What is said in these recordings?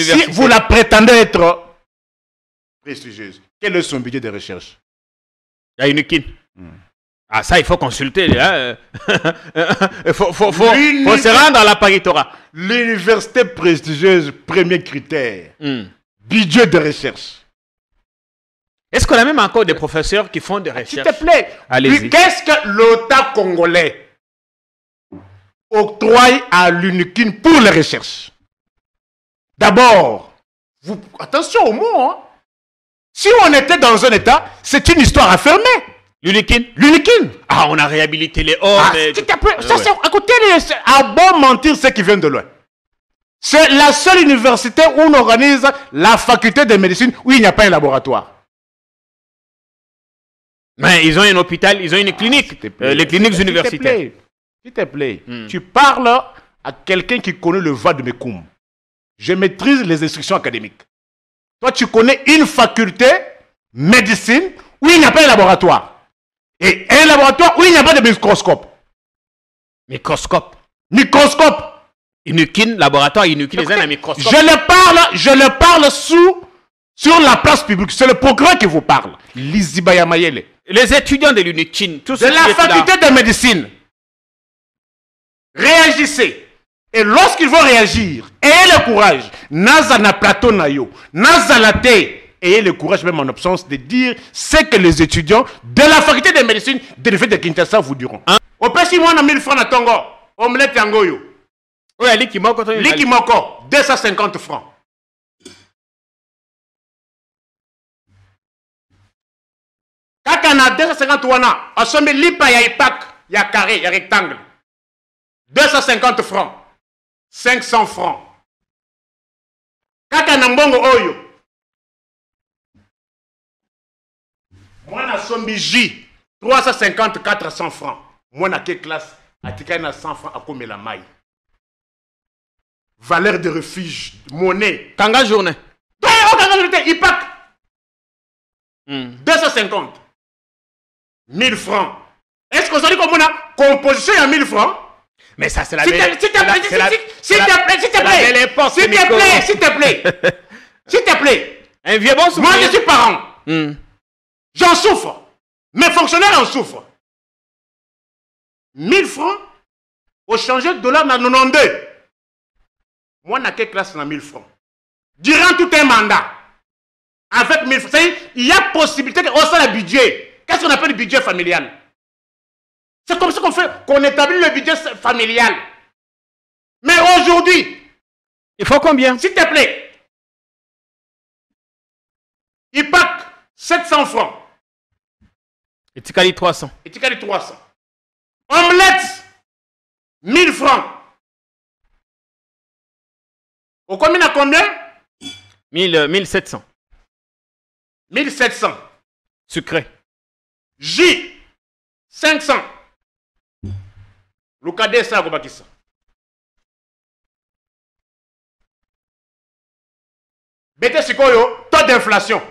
Si vous la prétendez être prestigieuse, quel est son budget de recherche? Il y a une kin. Ah, ça, il faut consulter. Hein. faut se rendre à la Paritora. L'université prestigieuse, premier critère. Budget de recherche. Est-ce qu'on a même encore des professeurs qui font des recherches? S'il te plaît. Allez-y. Qu'est-ce que l'État congolais octroie à l'UNIKIN pour les recherches? D'abord, attention au mot. Hein. Si on était dans un État, c'est une histoire à fermer. L'UNIKIN? L'UNIKIN. Ah, on a réhabilité les hommes. Écoutez, à bon mentir ceux qui viennent de loin. C'est la seule université où on organise la faculté de médecine où il n'y a pas un laboratoire. Mais ils ont un hôpital, ils ont une clinique. Les cliniques universitaires. S'il te plaît, tu parles à quelqu'un qui connaît le va de Mekoum. Je maîtrise les instructions académiques. Toi, tu connais une faculté médecine où il n'y a pas de laboratoire. Et un laboratoire où il n'y a pas de microscope. Microscope. Microscope. Inukin, laboratoire Inukin, les un microscope. Je le parle sur la place publique. C'est le progrès qui vous parle. Lizibaya Mayele. Les étudiants de l'Unukin, tous de la faculté de médecine. Réagissez. Et lorsqu'ils vont réagir, ayez le courage. Naza na plateau na yo. Naza la te. Ayez le courage, même en absence, de dire ce que les étudiants de la faculté de médecine de l'université de Kinshasa vous diront. Au pêche, moi, on a 1000 francs à Tongo. Omelette Yangoyo. Oui, Likimoko. Likimoko, 250 francs. Quand on a 250 wana, on se met lipa ya ipak, ya carré, ya rectangle. 250 francs. 500 francs. Quand on a mbongo oyo. Moi, na sombi J, 350, 400 francs. Moi, na quelle classe? A tika na 100 francs à comme la maille. Valeur de refuge, monnaie. Kanga journée. Kanga journée, IPAC. 250. 1000 francs. Est-ce que vous avez dit qu'on a composition à 1000 francs? Mais ça, c'est la S'il te plaît. Un vieux bon souffle. Moi, je suis parent. J'en souffre. Mes fonctionnaires en souffrent. 1000 francs au changer de dollar dans 92. Moi, dans quelle classe dans 1000 francs? Durant tout un mandat, avec 1000 francs, il y a possibilité qu'on soit le budget. Qu'est-ce qu'on appelle le budget familial? C'est comme ça qu'on fait, qu'on établit le budget familial. Mais aujourd'hui, il faut combien? S'il te plaît. Il pack 700 francs. Et tu cales 300. Et tu cales 300. Omelette, 1000 francs. Au combien à combien? 1700. 1700. Sucré. J, 500. Lukade ça Gobakisa. Bete sikoyo, taux d'inflation.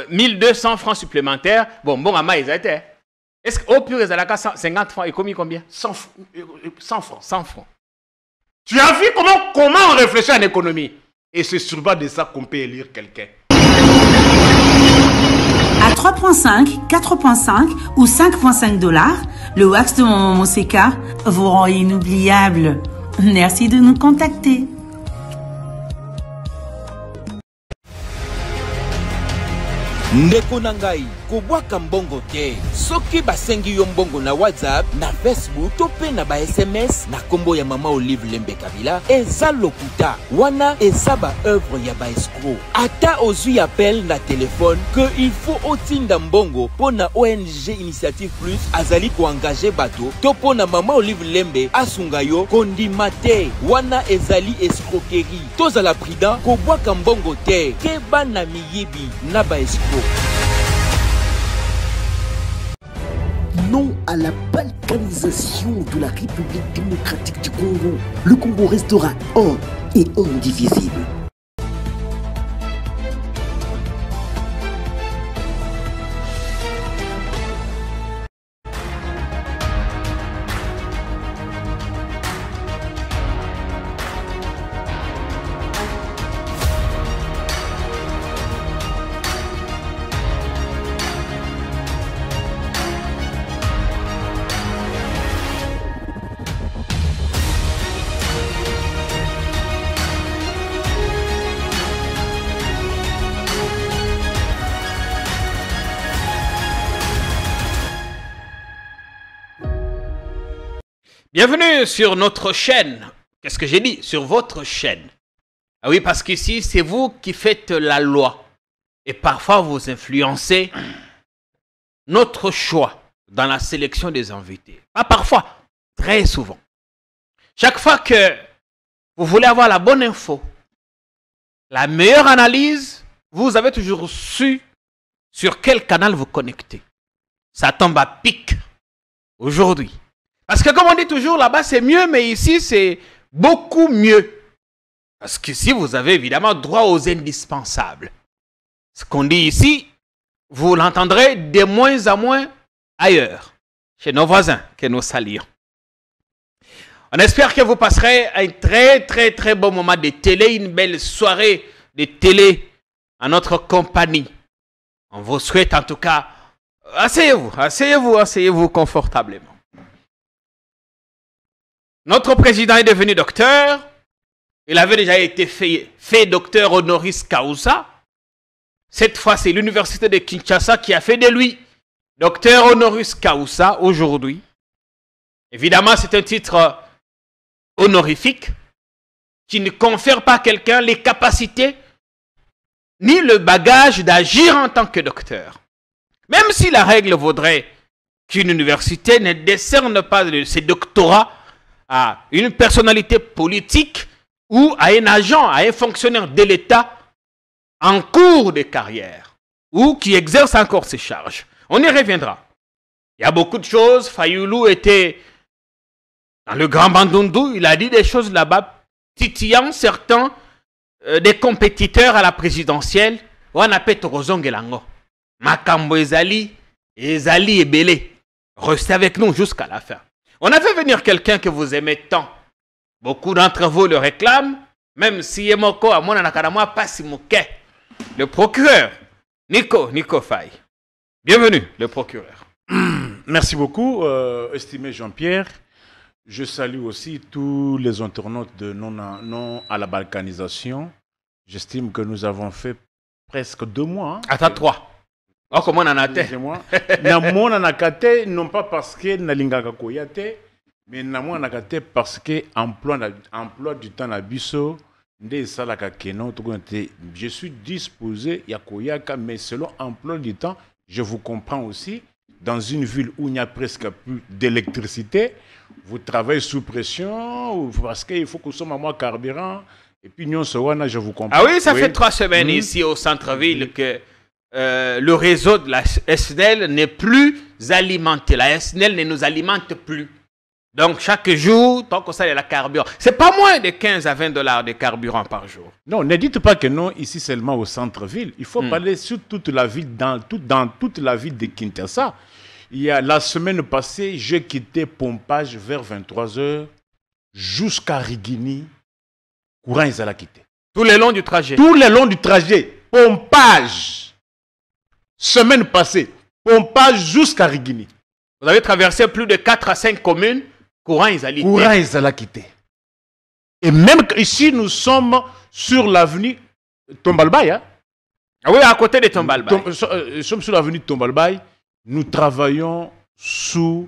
1200 francs supplémentaires. Bon, maman, ils étaient. Est-ce qu'au pur, ils allaient 50 francs et combien? 100 francs. 100 francs. Tu as vu comment on réfléchit en économie? Et c'est sur base de ça qu'on peut élire quelqu'un. À 3,5, 4,5 ou 5,5 $, le wax de Maman Seka vous rend inoubliable. Merci de nous contacter. ndeko na ngai kobwaka mbongo te soki basengi yo mbongo na WhatsApp na Facebook to pe na ba SMS na kombo ya mama Olive Lembe Kabila eza lokuta wana eza ba œuvre ya ba escroc ata ozwi appel na téléphone que il faut otinda mbongo pona ONG Initiative Plus azali ko engager bato to pona mama Olive Lembe asunga yo kondima te wana ezali escroquerie tozala prudent kobwaka mbongo te ke bana miyibi na ba escroc. Non à la balkanisation de la République démocratique du Congo. Le Congo restera un et indivisible. Bienvenue sur notre chaîne. Qu'est-ce que j'ai dit? Sur votre chaîne. Ah oui, parce qu'ici, c'est vous qui faites la loi. Et parfois, vous influencez notre choix dans la sélection des invités. Pas parfois, très souvent. Chaque fois que vous voulez avoir la bonne info, la meilleure analyse, vous avez toujours su sur quel canal vous connectez. Ça tombe à pic aujourd'hui. Parce que comme on dit toujours, là-bas c'est mieux, mais ici c'est beaucoup mieux. Parce qu'ici vous avez évidemment droit aux indispensables. Ce qu'on dit ici, vous l'entendrez de moins en moins ailleurs, chez nos voisins que nous saluons. On espère que vous passerez un très bon moment de télé, une belle soirée de télé en notre compagnie. On vous souhaite en tout cas, asseyez-vous confortablement. Notre président est devenu docteur. Il avait déjà été fait docteur honoris causa. Cette fois, c'est l'université de Kinshasa qui a fait de lui docteur honoris causa aujourd'hui. Évidemment, c'est un titre honorifique qui ne confère pas à quelqu'un les capacités ni le bagage d'agir en tant que docteur. Même si la règle vaudrait qu'une université ne décerne pas ses doctorats à une personnalité politique ou à un agent, à un fonctionnaire de l'État en cours de carrière ou qui exerce encore ses charges. On y reviendra. Il y a beaucoup de choses. Fayoulou était dans le Grand Bandundu. Il a dit des choses là-bas titillant certains des compétiteurs à la présidentielle. On appelle Torozongelango. Makambo Ezali et Belé. Restez avec nous jusqu'à la fin. On a fait venir quelqu'un que vous aimez tant. Beaucoup d'entre vous le réclament, même si Yemoko a mon anakaramwa Passimouke. Le procureur, Nico Faye. Bienvenue, le procureur. Merci beaucoup, estimé Jean-Pierre. Je salue aussi tous les internautes de non à la balkanisation. J'estime que nous avons fait presque 2 mois. Attends, 3. Oh, comment on en a été? Non pas parce que Nalingaka Koyate, mais Namonanakate parce que emploi du temps à Bisso, je suis disposé à Koyaka, mais selon emploi du temps, je vous comprends aussi. Dans une ville où il n'y a presque plus d'électricité, vous travaillez sous pression parce qu'il faut consommer moins carburant. Et puis, je vous comprends. Ah oui, ça fait 3 semaines ici au centre-ville que le réseau de la SNEL n'est plus alimenté. La SNEL ne nous alimente plus. Donc, chaque jour, tant que ça, il y a la carburant. C'est pas moins de 15 à 20 $ de carburant par jour. Non, ne dites pas que non, ici seulement au centre-ville. Il faut parler sur toute la ville, dans toute la ville de Kinshasa. Il y a la semaine passée, j'ai quitté Pompage vers 23 h jusqu'à Rigini. Courant, ils allaient quitter. Tout le long du trajet. Tout le long du trajet. Pompage. Semaine passée. Pompage jusqu'à Rigini. Vous avez traversé plus de 4 à 5 communes. Courant, ils allaient quitter. Courant, ils allaient quitter. Et même ici, nous sommes sur l'avenue Tombalbaye. Hein? Ah oui, à côté de Tombalbaye. Nous sommes sur l'avenue Tombalbaye. Nous travaillons sous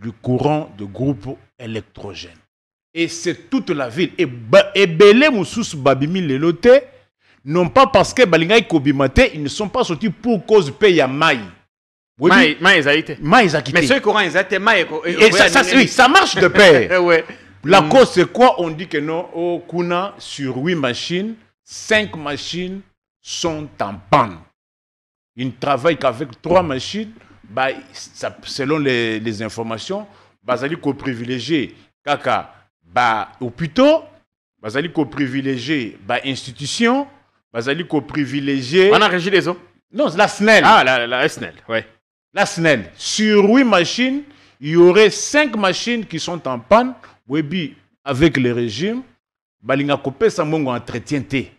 le courant de groupe électrogène. Et c'est toute la ville. Et Belé Moussous Babimi Lelote, non pas parce que Balingaï Kobimate, ils ne sont pas sortis pour cause paye à Maï. Maï, ils a été. Maï, ils a quitté. Mais ce courant, ils a été Maï. Et ça marche de pair. Ouais. La cause, c'est quoi? On dit que non, au Kuna, sur 8 machines, 5 machines sont en panne. Ils ne travaillent qu'avec 3 machines. Bah, selon les informations, Bazali ko privilégié kaka ba hôpitaux, Bazali ko privilégié ba institution, Bazali ko privilégié. On a régi les eaux. Non, c'est la SNEL. Ah, la SNEL, oui. La SNEL. Sur 8 machines, il y aurait 5 machines qui sont en panne. Oui, avec le régime, Balinga Kopé Samongo entretien T.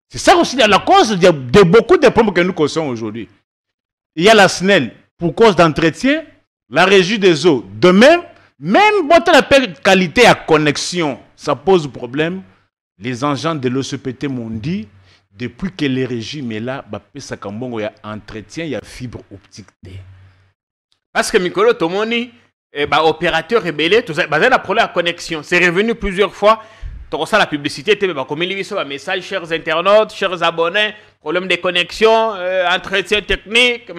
C'est ça aussi la cause de beaucoup de problèmes que nous connaissons aujourd'hui. Il y a la SNEL pour cause d'entretien, la régie des eaux. De même votre appel qualité à connexion, ça pose problème. Les agents de l'OCPT m'ont dit, depuis que le régime est là, il y a entretien, il y a fibre optique. Parce que Mikolo Tomoni, opérateur rebelle, tout ça, un problème de connexion. C'est revenu plusieurs fois. Tu ça la publicité, tu as comme un message, chers internautes, chers abonnés, problème de connexion, entretien technique,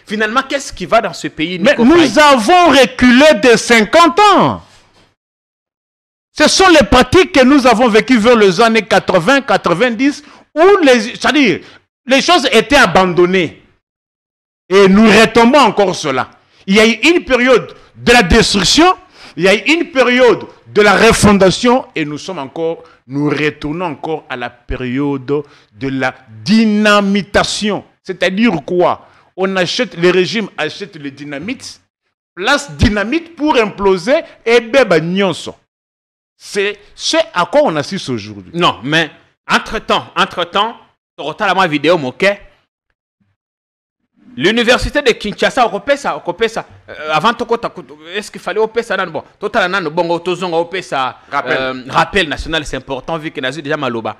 finalement, qu'est-ce qui va dans ce pays? Mais nous avons reculé de 50 ans. Ce sont les pratiques que nous avons vécues vers les années 80, 90, où c'est-à-dire, les choses étaient abandonnées. Et nous retombons encore cela. Il y a eu une période de la destruction, il y a eu une période de la refondation, et nous retournons encore à la période de la dynamitation. C'est-à-dire quoi? Les régimes achètent le dynamite, place dynamite pour imploser et bébé nyonso. C'est ce à quoi on assiste aujourd'hui. Non, mais entre-temps, la vidéo moquée. L'université de Kinshasa, avant est-ce qu'il fallait ça? Bon, rappel national, c'est important vu que nous avons déjà maloba.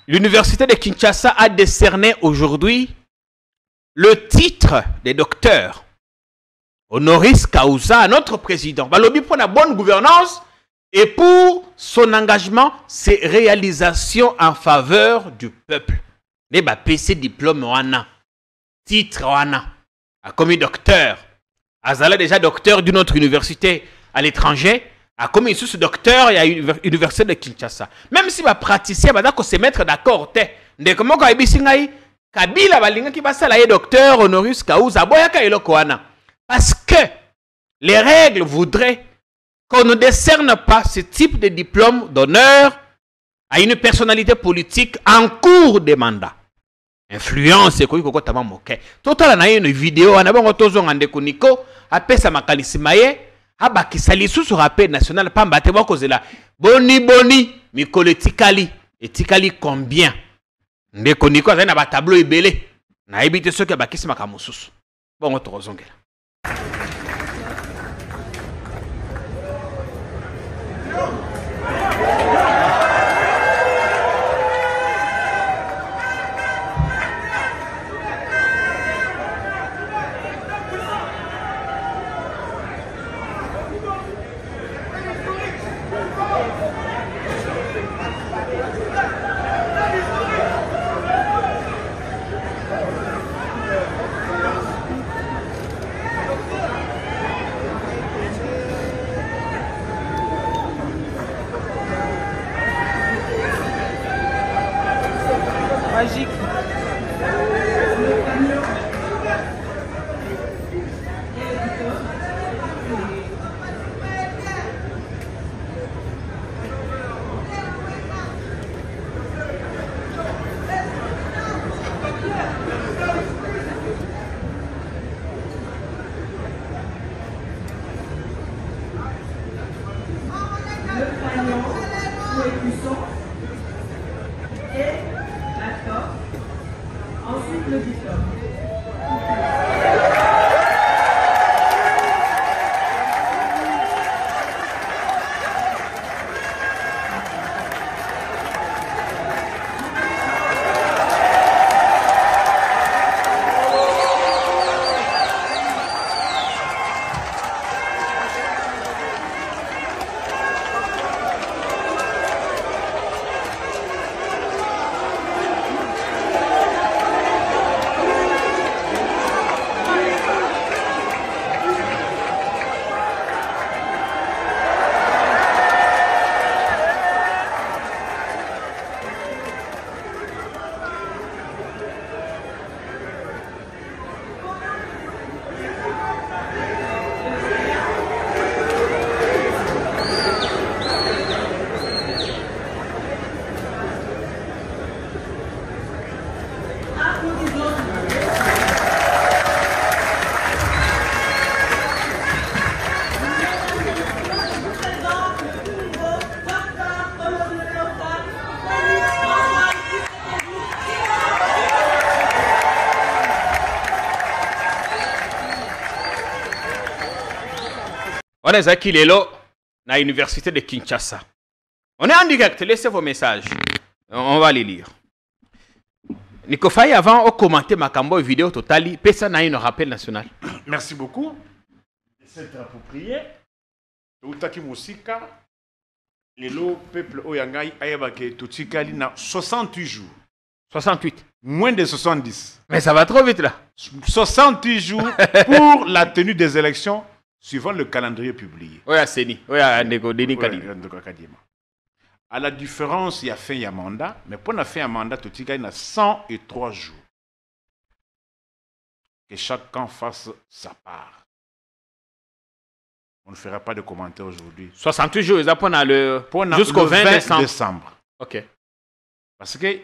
L'université de Kinshasa a décerné aujourd'hui le titre de docteur honoris causa à notre président. Balobi pour la bonne gouvernance et pour son engagement, ses réalisations en faveur du peuple. Les PC diplôme wana. Titre wana a commis docteur azala déjà docteur d'une autre université à l'étranger a commis sous docteur il y a l'université de Kinshasa même si va praticien va se mettre d'accord te ndé comment ko ebisi ngai Kabila balinga ki basala ye docteur honoris causa boyaka eloko wana parce que les règles voudraient qu'on ne décerne pas ce type de diplôme d'honneur à une personnalité politique en cours de mandat. Influence et quoi tama moke total na une vidéo ana bango tozonga ndeko niko apesa makalisi maye abakisa lisusu rappel national pamba te bakozela boni mikolo etikali combien ndeko niko azali na ba tableau ebele na ebite soki abakisi makamususu bongo tozongela. Magique. On est à Kilelo, à l'université de Kinshasa. On est en direct, laissez vos messages. On va les lire. Nico Faye, avant, on commentait ma vidéo totale, personne n'a eu un rappel national. Merci beaucoup. s'être approprié. Outaki Mosika, le peuple Oyangai Ayabake Totikali na 68 jours. 68. Moins de 70. Mais ça va trop vite là. 68 jours pour la tenue des élections suivant le calendrier publié. Oui, à Seni. Oui, à Nego Denis Kadima. À la différence, il y a fait un mandat, mais pour la fin un mandat, Totikali na 103 jours. Que chacun fasse sa part. On ne fera pas de commentaires aujourd'hui. 68 jours, ils apprennent jusqu'au 20 décembre. Ok. Parce que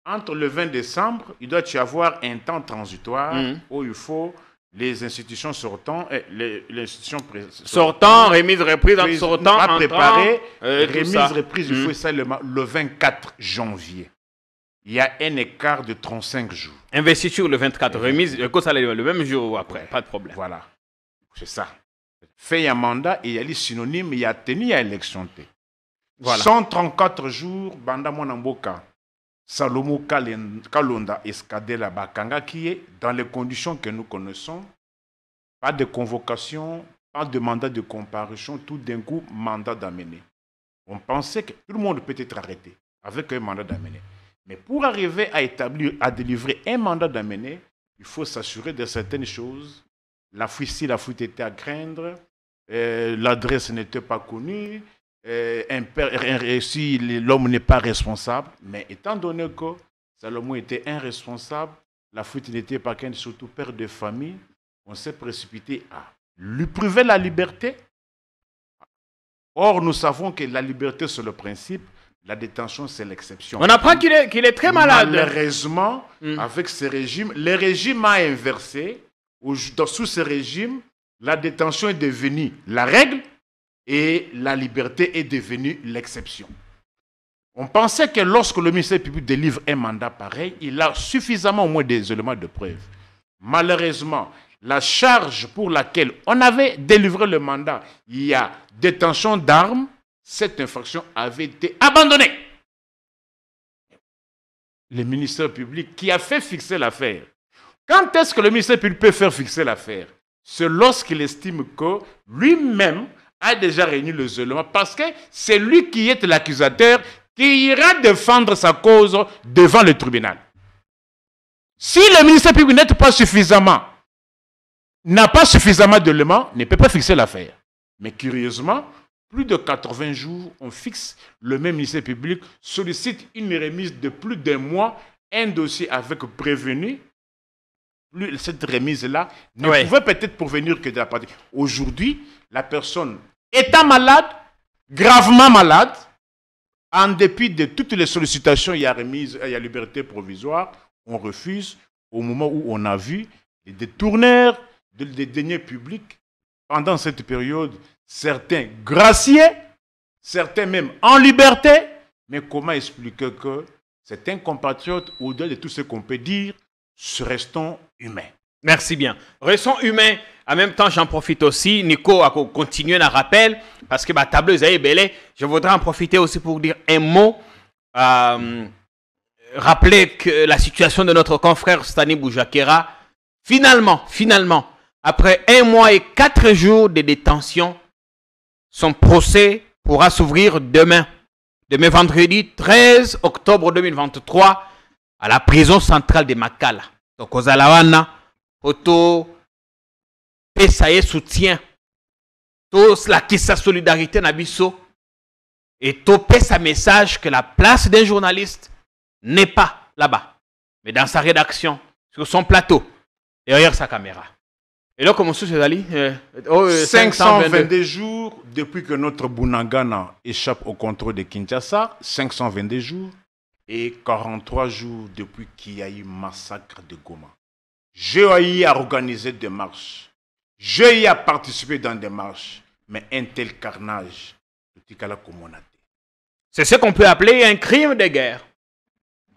entre le 20 décembre, il doit y avoir un temps transitoire où il faut les institutions sortant, les institutions sortant, remise, reprise, sortant, entrant, préparer, remise, ça. reprise, il faut ça le 24 janvier. Il y a un écart de 35 jours. Investiture le 24, remise, le même jour ou après, pas de problème. Voilà, c'est ça. Fait un mandat et il y a les synonymes, il y a tenu à élection. Voilà. 134 jours, Banda Monamboka, Salomo Kalonda Escadela Bakanga, qui est dans les conditions que nous connaissons, pas de convocation, pas de mandat de comparution, tout d'un coup, mandat d'amener. On pensait que tout le monde peut être arrêté avec un mandat d'amener. Mais pour arriver à établir, à délivrer un mandat d'amener, il faut s'assurer de certaines choses. La fuite était à craindre, l'adresse n'était pas connue, si l'homme n'est pas responsable, mais étant donné que Salomon était irresponsable, la fuite n'était pas crainte, surtout père de famille, on s'est précipité à lui priver la liberté. Or, nous savons que la liberté, c'est le principe, la détention, c'est l'exception. On apprend qu'il est très malade. Malheureusement, avec ce régime, le régime a inversé. Sous ce régime, la détention est devenue la règle et la liberté est devenue l'exception. On pensait que lorsque le ministère public délivre un mandat pareil, il a suffisamment au moins des éléments de preuve. Malheureusement, la charge pour laquelle on avait délivré le mandat, il y a détention d'armes, cette infraction avait été abandonnée. Le ministère public qui a fait fixer l'affaire. Quand est-ce que le ministère public peut faire fixer l'affaire? C'est lorsqu'il estime que lui-même a déjà réuni les éléments, parce que c'est lui qui est l'accusateur qui ira défendre sa cause devant le tribunal. Si le ministère public n'a pas suffisamment d'éléments, ne peut pas fixer l'affaire. Mais curieusement, plus de 80 jours, on fixe, le même ministère public sollicite une remise de plus d'un mois, un dossier avec prévenu. Cette remise-là ne pouvait peut-être provenir que de la partie. Aujourd'hui, la personne étant malade, gravement malade, en dépit de toutes les sollicitations, il y a remise, il y a liberté provisoire, on refuse au moment où on a vu les détourneurs des deniers publics. Pendant cette période, certains graciés, certains même en liberté. Mais comment expliquer que c'est un compatriote, au-delà de tout ce qu'on peut dire, restons humains. Merci bien. Restons humains. En même temps, j'en profite aussi. Nico a continué à rappel parce que ma tableuse est belle. Je voudrais en profiter aussi pour dire un mot. Rappeler que la situation de notre confrère Stani Boujakera, finalement, après 1 mois et 4 jours de détention, son procès pourra s'ouvrir demain vendredi 13 octobre 2023 à la prison centrale de Makala. Donc, aux Alawana, auto, pesaye soutien, tous la qui sa solidarité nabiso, et tout sa message que la place d'un journaliste n'est pas là-bas, mais dans sa rédaction, sur son plateau, derrière sa caméra. Et là, comment ça, c'est Ali 522 jours depuis que notre Bunagana échappe au contrôle de Kinshasa, 522 jours. Et 43 jours depuis qu'il y a eu massacre de Goma. J'ai organisé des marches. J'ai participé dans des marches. Mais un tel carnage, c'est ce qu'on peut appeler un crime de guerre.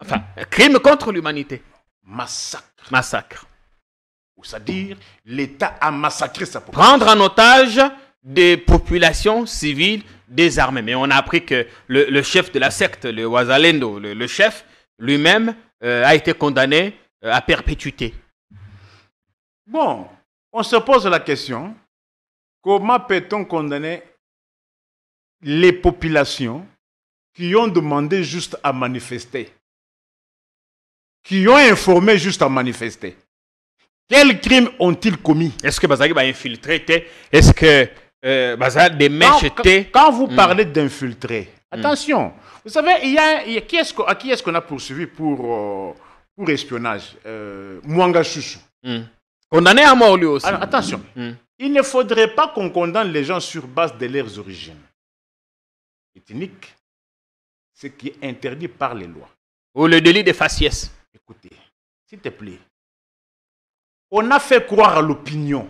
Enfin, un crime contre l'humanité. Massacre. C'est-à-dire, l'État a massacré sa population. Prendre en otage des populations civiles désarmées. Mais on a appris que le chef de la secte, le Wazalendo, le chef lui-même a été condamné à perpétuité. Bon, on se pose la question, Comment peut-on condamner les populations qui ont demandé juste à manifester, qui ont informé juste à manifester? Quels crimes ont-ils commis? Est-ce que Bazali va infiltrer? Est-ce que Bazali des mèches étaient... Quand vous parlez d'infiltrer, attention, vous savez, qui est-ce qu'on a poursuivi pour espionnage? Mwanga Chouchou. Condamné à mort lui aussi. Alors, attention, il ne faudrait pas qu'on condamne les gens sur base de leurs origines ethniques, ce qui est interdit par les lois. Ou le délit de faciès. Écoutez, s'il te plaît, on a fait croire à l'opinion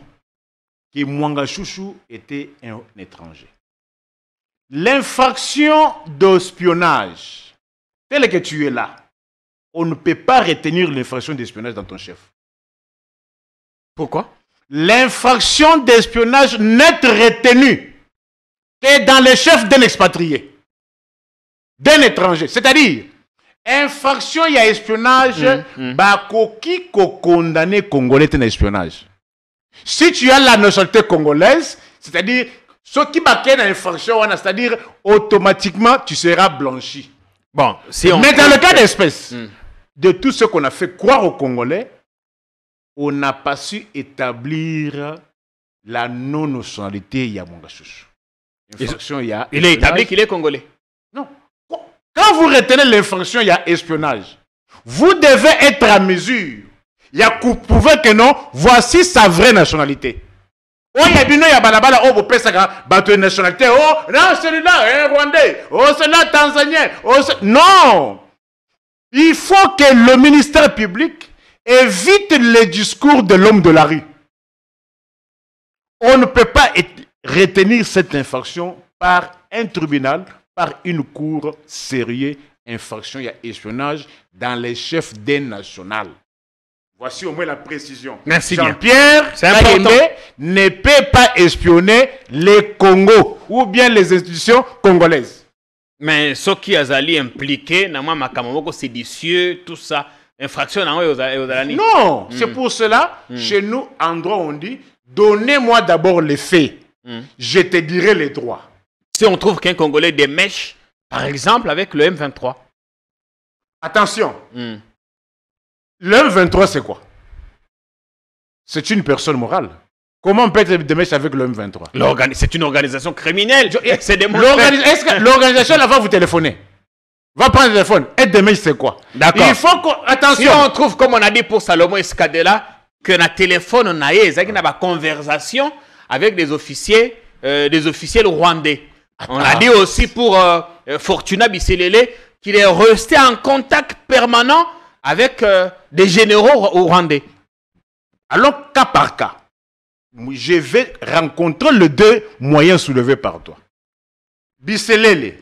que Mwanga Chouchou était un étranger. L'infraction d'espionnage, telle que tu es là, on ne peut pas retenir l'infraction d'espionnage dans ton chef. Pourquoi? L'infraction d'espionnage n'est retenue que dans le chef d'un expatrié, d'un étranger. C'est-à-dire, infraction, il y a espionnage, bakoki ko condamné congolais d'un espionnage. Si tu as la nationalité congolaise, c'est-à-dire, ce qui va dans l'infraction, c'est-à-dire, automatiquement, tu seras blanchi. Bon, si on... Mais dans le cas d'espèce, de tout ce qu'on a fait croire aux Congolais, on n'a pas su établir la non-nationalité Mwanga Chouchou. Il est établi qu'il est congolais. Non. Quand vous retenez l'infraction, il y a espionnage. Vous devez être à mesure. Il y a prouver que non, voici sa vraie nationalité. Oh, il y a bino, il y a balabala, oh, vous payez ça, bateau de nationalité, oh, non, celui-là, rwandais, oh, celui-là, tanzanien, oh, non! Il faut que le ministère public évite les discours de l'homme de la rue. On ne peut pas retenir cette infraction par un tribunal, par une cour sérieuse. Infraction, il y a espionnage dans les chefs des nationales. Voici au moins la précision. Merci Jean-Pierre ne peut pas espionner les Congos ou bien les institutions congolaises. Mais ce qui a impliqué, makamoko séditieux, tout ça, infraction non, c'est pour cela, chez nous, en droit, on dit, donnez-moi d'abord les faits, je te dirai les droits. Si on trouve qu'un Congolais démèche, par exemple, avec le M23. Attention, le M23, c'est quoi? C'est une personne morale. Comment on peut être démèche avec le M23? C'est une organisation criminelle. Est-ce que l'organisation là va vous téléphoner? Va prendre le téléphone. Être démèche, c'est quoi? D'accord. Il faut qu'on... Attention. Si on trouve, comme on a dit pour Salomon Escadela, que na téléphone, on a eu une conversation avec des officiers rwandais. On a dit aussi pour Fortuna Bisselele qu'il est resté en contact permanent avec des généraux rwandais. Alors, cas par cas, je vais rencontrer les deux moyens soulevés par toi. Bisselele,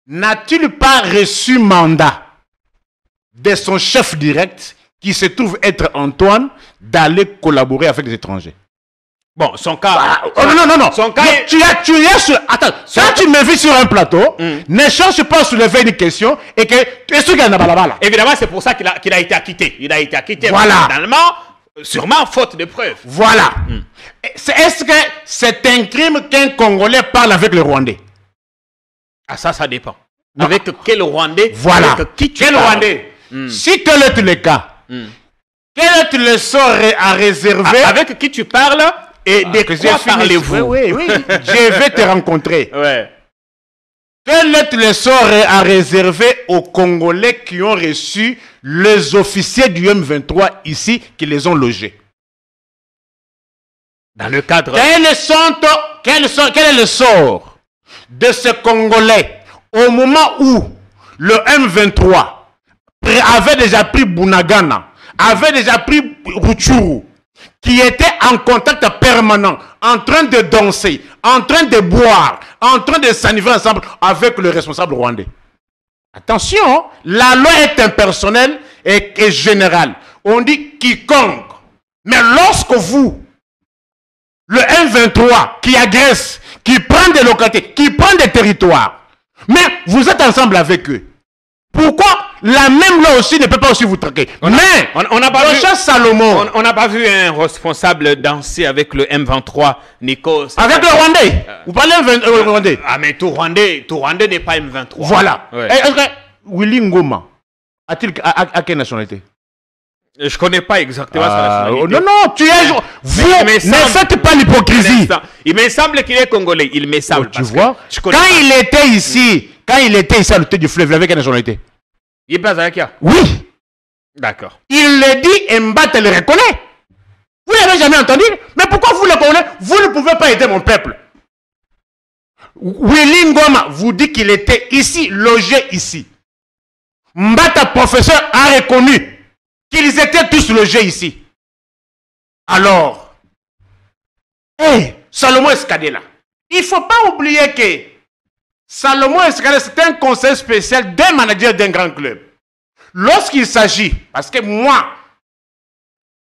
n'a-t-il pas reçu mandat de son chef direct, qui se trouve être Antoine, d'aller collaborer avec les étrangers? Bon, son cas... non. Son cas tu es sur... Attends, quand tu me vis sur un plateau, ne cherche pas à soulever une question et que tu es sûr qu'il y en a balabala. Évidemment, c'est pour ça qu'il a été acquitté. Il a été acquitté. Voilà. Finalement, sûrement faute de preuves. Voilà. Est-ce que c'est un crime qu'un Congolais parle avec le Rwandais? Ah, ça dépend. Non. Avec quel Rwandais? Voilà. Avec qui tu quel parles? Rwandais? Si tel est le cas, quel est le sort à réserver? Avec qui tu parles et de quoi parlez-vous? Oui. Je vais te rencontrer. Ouais. Quel est le sort à réserver aux Congolais qui ont reçu les officiers du M23 ici, qui les ont logés? Dans le cadre... Quel est le sort de ces Congolais au moment où le M23 avait déjà pris Bunagana, avait déjà pris Rutshuru, qui était en contact permanent, en train de danser, en train de boire, en train de s'enivrer ensemble avec le responsable rwandais? Attention, la loi est impersonnelle et générale. On dit quiconque. Mais lorsque vous, le M23 qui agresse, qui prend des localités, qui prend des territoires, mais vous êtes ensemble avec eux, pourquoi la même loi aussi ne peut pas aussi vous traquer. Mais, on n'a pas vu, Salomon, on n'a pas vu un responsable danser avec le M23, Nico. avec le Rwandais. Vous parlez Rwandais. Ah, mais tout Rwandais n'est pas M23. Voilà. Ouais. Est-ce que Willy Ngoma a-t-il à quelle nationalité? Je connais pas exactement sa nationalité. Non, non, tu es. Vous ne faites pas l'hypocrisie. Il me semble qu'il est congolais. Il me semble. Tu vois, quand il était ici à l'autre du fleuve, avec quelle nationalité? Il est pas avec qui? Oui. D'accord. Il le dit et Mbata le reconnaît. Vous l'avez jamais entendu? Mais pourquoi vous le connaissez? Vous ne pouvez pas aider mon peuple. Willy Ngoma vous dit qu'il était ici, logé ici. Mbata, professeur, a reconnu qu'ils étaient tous logés ici. Alors, Salomon Escadela, il ne faut pas oublier que Salomon Escadela, c'est un conseil spécial d'un manager d'un grand club. Lorsqu'il s'agit, parce que moi,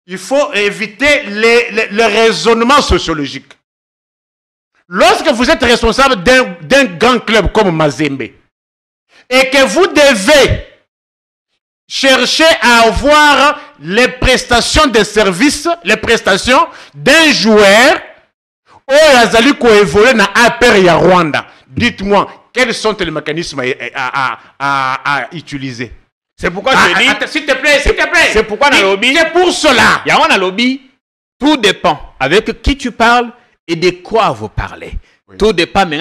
il faut éviter le raisonnement sociologique. Lorsque vous êtes responsable d'un grand club comme Mazembe, et que vous devez chercher à avoir les prestations de services, les prestations d'un joueur où Azali ko évolue dans APR ya Rwanda. Dites-moi, quels sont les mécanismes à utiliser? C'est pourquoi je dis... S'il te plaît, s'il te plaît. C'est pourquoi dans le lobby... C'est pour cela. Il y a un lobby, tout dépend avec qui tu parles et de quoi vous parlez. Oui. Tout dépend, mais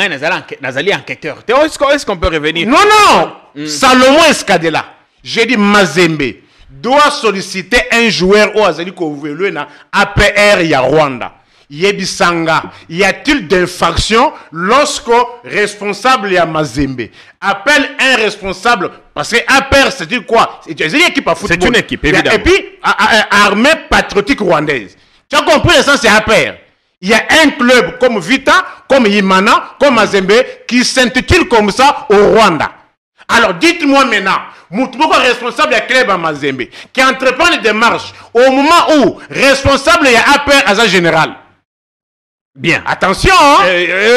Nazali enquêteur. Est-ce qu'on peut revenir? Non, non. Salomon Escadela. J'ai dit Mazembe doit solliciter un joueur au Azali Kouvelu na APR ya Rwanda. Yebisanga, y a-t-il d'infraction lorsque responsable ya Mazembe appelle un responsable, parce que APR c'est dire quoi? C'est une équipe à football. C'est une équipe, évidemment. Et puis, armée patriotique rwandaise. Tu as compris le sens, c'est APR. Il y a un club comme Vita, comme Imana, comme Mazembe qui s'intitule comme ça au Rwanda. Alors dites-moi maintenant, Moutouko responsable du club à Mazembe, qui entreprend les démarches au moment où responsable est APR à sa générale. Bien. Attention, hein?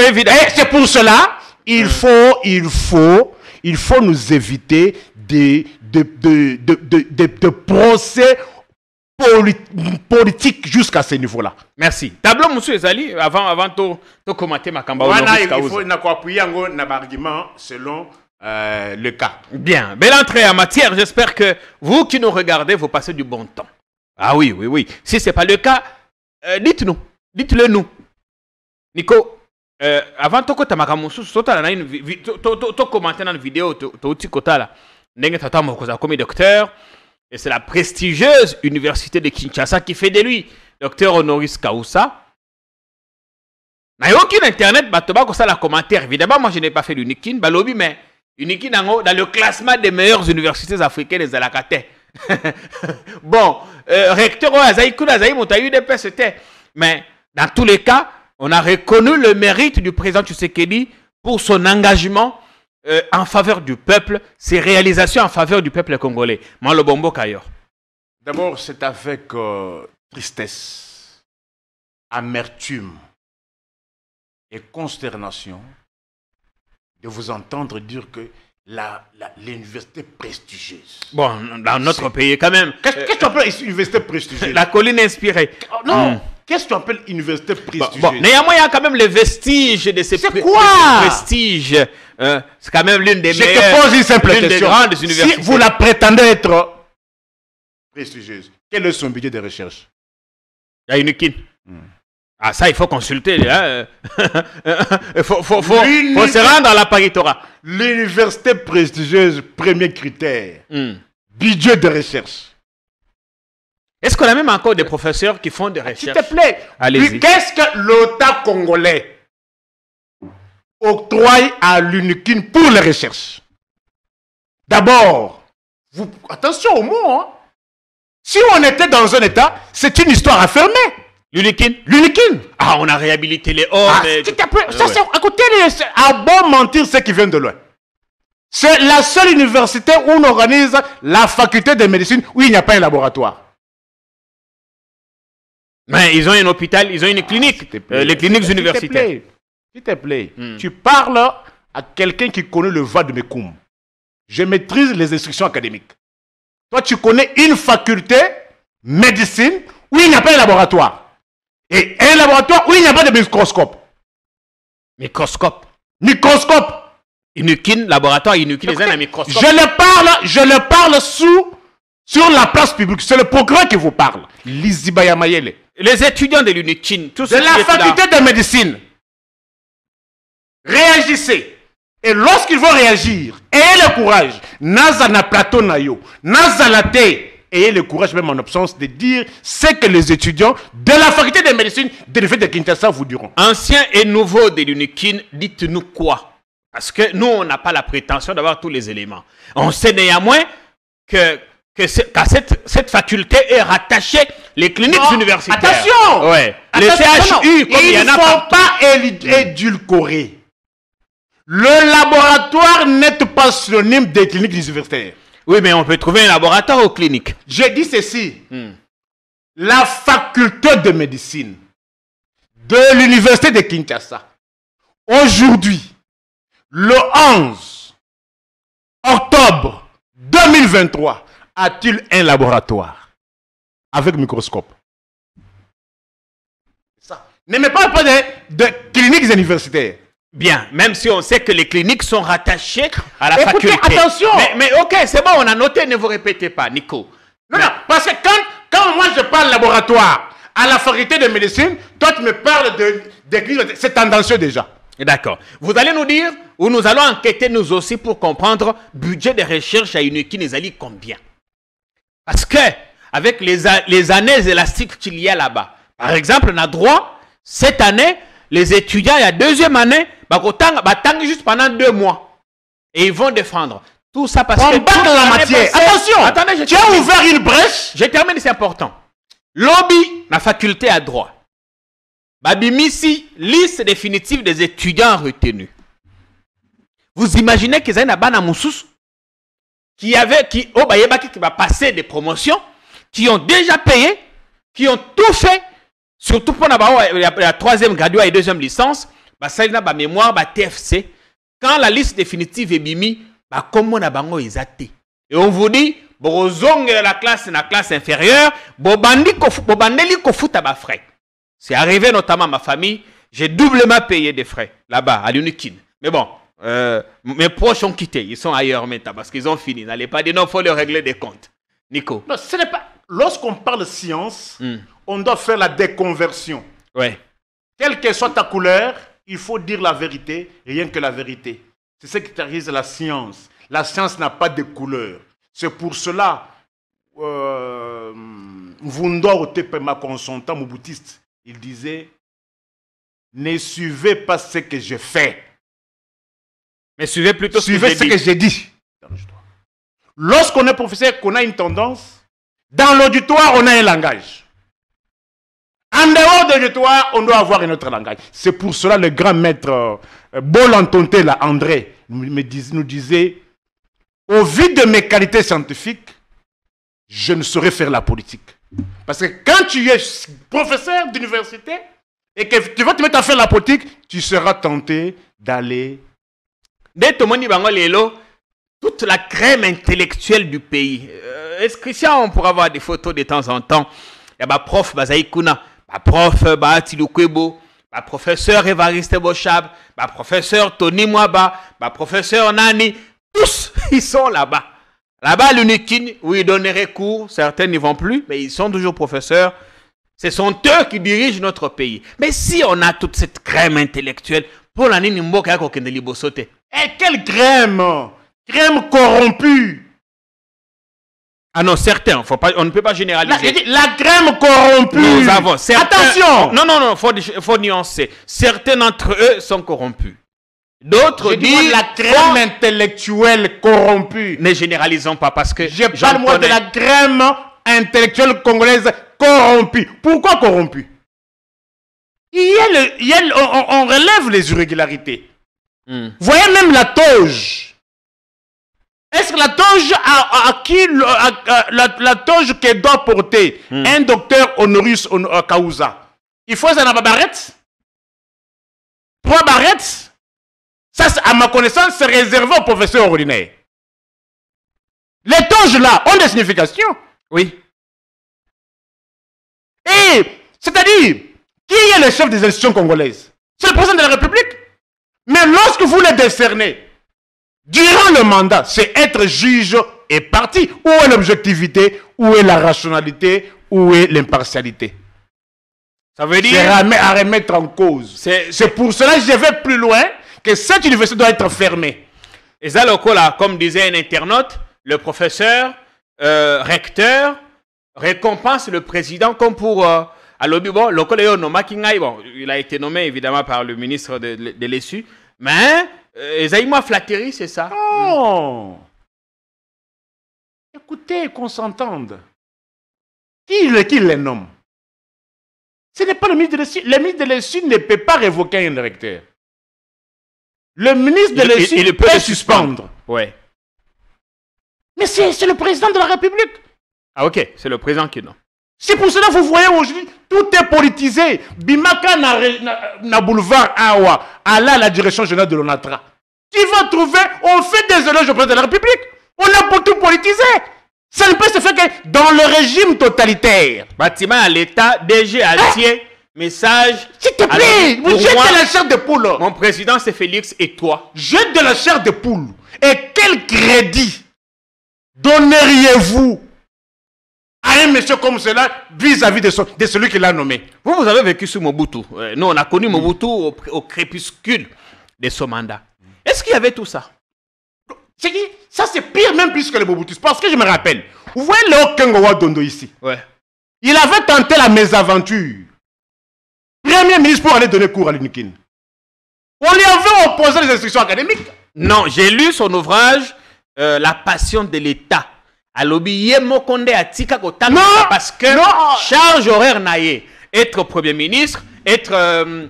Évidemment. C'est pour cela, il faut nous éviter des procès politiques jusqu'à ce niveau-là. Merci. Tableau, monsieur Ezali, avant de commenter ma campagne. Il faut appuyer un argument selon le cas. Bien. Belle entrée en matière. J'espère que vous qui nous regardez, vous passez du bon temps. Ah oui, oui, oui. Si ce n'est pas le cas, dites-nous. Dites-le nous. Nico, avant de commenter dans une vidéo, comme docteur, et c'est la prestigieuse université de Kinshasa qui fait de lui docteur honoris causa. Il n'y a aucun internet, la commentaire. Évidemment, moi je n'ai pas fait l'unikin, mais unikin dans le classement des meilleures universités africaines des Alakate. Bon, recteur mais dans tous les cas, on a reconnu le mérite du président Tshisekedi pour son engagement en faveur du peuple, ses réalisations en faveur du peuple congolais. D'abord, c'est avec tristesse, amertume et consternation de vous entendre dire que l'université prestigieuse. Bon, dans notre pays quand même. Qu'est-ce que tu appelles université prestigieuse? La colline inspirée. Non. Qu'est-ce que tu appelles université prestigieuse? Bon, néanmoins, il y a quand même les vestiges de ces prestiges. C'est quand même l'une des meilleures. Je te pose une simple question. Des grandes universités. Si vous la prétendez être prestigieuse, quel est son budget de recherche? Il y a une kin. Ah, ça, il faut consulter. Hein. Il faut se rendre à la Paritora. L'université prestigieuse, premier critère. Budget de recherche. Est-ce qu'on a même encore des professeurs qui font des recherches? S'il te plaît. Allez-y. Qu'est-ce que l'État congolais octroie à l'UNIKIN pour les recherches? D'abord, attention au mot. Hein. Si on était dans un État, c'est une histoire à fermer. L'UNIKIN? L'UNIKIN. Ah, on a réhabilité les hommes. Écoutez, à bon mentir ceux qui viennent de loin. C'est la seule université où on organise la faculté de médecine où il n'y a pas un laboratoire. Mais ils ont un hôpital, ils ont une clinique, les cliniques universitaires. S'il te plaît, tu parles à quelqu'un qui connaît le va de Mekoum. Je maîtrise les instructions académiques. Toi, tu connais une faculté médecine où il n'y a pas de laboratoire. Et un laboratoire où il n'y a pas de microscope. Microscope. Microscope. Inukin, laboratoire Inukin, les uns un microscope. Je le parle sur la place publique. C'est le progrès qui vous parle. Lizibaya Mayele. Les étudiants de l'Inukin, tous De la faculté de médecine. Réagissez. Et lorsqu'ils vont réagir, ayez le courage. Naza na plateau na yo. Naza la te. Ayez le courage, même en absence, de dire ce que les étudiants de la faculté de médecine de l'Université de Kinshasa vous diront. Anciens et nouveaux de l'Unikin, dites-nous quoi? Parce que nous, on n'a pas la prétention d'avoir tous les éléments. On sait néanmoins que cette faculté est rattachée les cliniques universitaires. Attention! Ouais. Attention, les CHU, comme il y en a il ne faut pas édulcorer. Le laboratoire n'est pas synonyme des cliniques universitaires. Oui, mais on peut trouver un laboratoire aux cliniques. J'ai dit ceci. La faculté de médecine de l'université de Kinshasa, aujourd'hui, le 11 octobre 2023, a-t-il un laboratoire avec microscope? Ça. Ne me parle pas de cliniques universitaires. Bien, même si on sait que les cliniques sont rattachées à la Écoutez, faculté. attention. Mais ok, c'est bon, on a noté, ne vous répétez pas, Nico. Non, parce que quand moi je parle laboratoire à la faculté de médecine, toi tu me parles de cliniques, c'est tendancieux déjà. D'accord. Vous allez nous dire, ou nous allons enquêter nous aussi pour comprendre budget de recherche à Inukin Ezali combien. Parce que, avec les années élastiques qu'il y a là-bas, par exemple, on a droit, cette année, les étudiants, il y a deuxième année, batang juste pendant 2 mois. Et ils vont défendre. Tout ça parce que... On bat dans la matière. Attention, attendez, tu as ouvert une brèche. Je termine, c'est important. Lobby, la faculté a droit. Babimisi, liste définitive des étudiants retenus. Vous imaginez qu'ils avaient un Moussous qui va passer des promotions, qui ont déjà payé, qui ont tout fait, surtout pour la 3e graduat et 2e licence, ça y a mémoire, TFC. Quand la liste définitive est bimi, comment on a bango isaté. Et on vous dit, la classe inférieure, bobandeli ko futa ba frais. C'est arrivé notamment à ma famille, j'ai doublement payé des frais là-bas à l'Unikin. Mais bon, mes proches ont quitté, ils sont ailleurs maintenant parce qu'ils ont fini. N'allez pas dire non, il faut leur régler des comptes. Nico. Non, ce n'est pas. Lorsqu'on parle science, on doit faire la déconversion. Ouais. Quelle que soit ta couleur, il faut dire la vérité, rien que la vérité. C'est ce qui caractérise la science. La science n'a pas de couleur. C'est pour cela, Vundor Otepema consentant moubutiste, il disait, ne suivez pas ce que je fais. Mais suivez plutôt ce que j'ai dit. Lorsqu'on est professeur, qu'on a une tendance, dans l'auditoire, on a un langage. En dehors de l'auditoire, on doit avoir un autre langage. C'est pour cela le grand maître Bolantonte, là, André, nous disait, au vu de mes qualités scientifiques, je ne saurais faire la politique. Parce que quand tu es professeur d'université et que tu vas te mettre à faire la politique, tu seras tenté d'aller... Dès que toute la crème intellectuelle du pays. Est-ce que si on pourra avoir des photos de temps en temps? Il y a prof Bazaïkouna, prof Tiloukwebo, professeur Évariste Bochab, professeur Tony Mwaba, professeur Nani, tous ils sont là-bas. Là-bas, à l'Unikin, où ils donneraient cours, certains n'y vont plus, mais ils sont toujours professeurs. Ce sont eux qui dirigent notre pays. Mais si on a toute cette crème intellectuelle, pour l'année Nimboka Kokendeli Bosote. Et quelle crème? Crème corrompue. Ah non, certains, on ne peut pas généraliser. La crème corrompue. Nous avons certains... Attention. Non, faut nuancer. Certains d'entre eux sont corrompus. D'autres disent... la crème intellectuelle corrompue. Ne généralisons pas parce que... Je parle moi de la crème intellectuelle congolaise corrompue. Pourquoi corrompue? On relève les irrégularités. Voyez même la toge. Est-ce que la toge la toge que doit porter un docteur honoris causa, il faut ça dans ma barrette? 3 barrettes? Ça, à ma connaissance, c'est réservé aux professeurs ordinaires. Les toges là ont des significations. Oui. Et, c'est-à-dire, qui est le chef des institutions congolaises? C'est le président de la République. Mais lorsque vous les décernez, durant le mandat, c'est être juge et parti. Où est l'objectivité? Où est la rationalité? Où est l'impartialité? Ça veut C'est dire... à remettre en cause. C'est pour cela que je vais plus loin que cette université doit être fermée. Et ça, là, comme disait un internaute, le professeur, recteur, récompense le président comme pour... bon, il a été nommé évidemment par le ministre de l'ESU, mais Esaïma Flattery, c'est ça. Non. Écoutez, qu'on s'entende. Qui les nomme? Ce n'est pas le ministre de l'ESU. Le ministre de l'ESU ne peut pas révoquer un recteur. Le ministre de l'ESU il peut le suspendre. Ouais. Mais c'est le président de la République. Ah ok, c'est le président qui nomme. C'est pour cela que vous voyez aujourd'hui, tout est politisé. Bimaka na boulevard Awa, à la direction générale de l'ONATRA. Tu vas trouver, on fait des éloges au président de la République. On a pour tout politisé. Ça ne peut se faire que dans le régime totalitaire. Bâtiment à l'État, DG Altier, message. S'il te plaît, vous jetez de la chair de poule. Mon président c'est Félix et toi. Jette de la chair de poule. Et quel crédit donneriez-vous à un monsieur comme cela vis-à-vis de celui qui l'a nommé? Vous avez vécu sous Mobutu. Nous, on a connu Mobutu au crépuscule de son mandat. Est-ce qu'il y avait tout ça? Ça, c'est pire même plus que le Mobutu. Parce que je me rappelle, vous voyez Léo Kengowa Dondo ici. Ouais. Il avait tenté la mésaventure. Premier ministre pour aller donner cours à l'UNIKIN. On lui avait opposé les instructions académiques. Non, j'ai lu son ouvrage La passion de l'État. Non, parce que charge horaire naïe. Être Premier ministre, être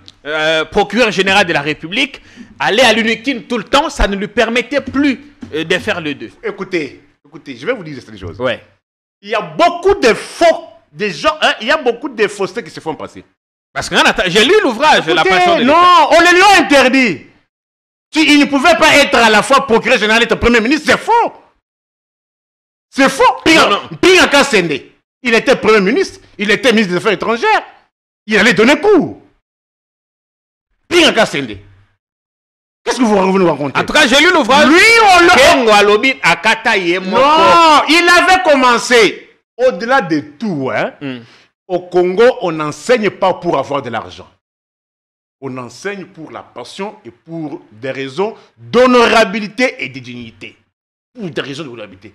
procureur général de la République, aller à l'UNIKIN tout le temps, ça ne lui permettait plus de faire les deux. Écoutez, je vais vous dire cette chose. Ouais. Il y a beaucoup de faux, des gens, il y a beaucoup de faussetés qui se font passer. Parce que j'ai lu l'ouvrage La passion de l'État. Non, on les lui a interdit. Il ne pouvait pas être à la fois procureur général et Premier ministre, c'est faux. C'est faux. Pingaka Sende, il était Premier ministre, il était ministre des Affaires étrangères, il allait donner cours. Pingaka Sende. Qu'est-ce que vous nous racontez? En tout cas, j'ai lu l'ouvrage. Lui, on l'a... Non, il avait commencé. Au-delà de tout, hein, au Congo, on n'enseigne pas pour avoir de l'argent. On enseigne pour la passion et pour des raisons d'honorabilité et de dignité. Pour des raisons d'honorabilité.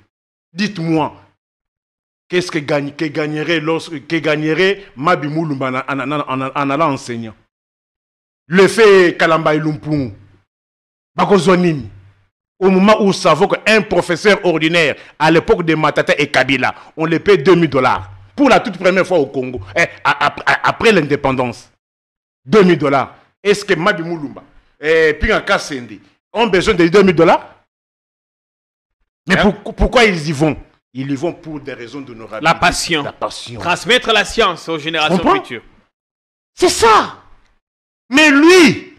Dites-moi, qu'est-ce que gagnerait Mabi Moulumba en allant enseignant? Le fait Kalamba Lumpung, Bakozonini, au moment où nous savons qu'un professeur ordinaire, à l'époque de Matata et Kabila, on le paie $2000 pour la toute première fois au Congo, après l'indépendance. $2000. Est-ce que Mabi Moulumba et Pingaka Sende ont besoin de $2000? Mais pourquoi ils y vont? Ils y vont pour des raisons d'honorabilité. La passion. Transmettre la science aux générations futures. C'est ça. Mais lui,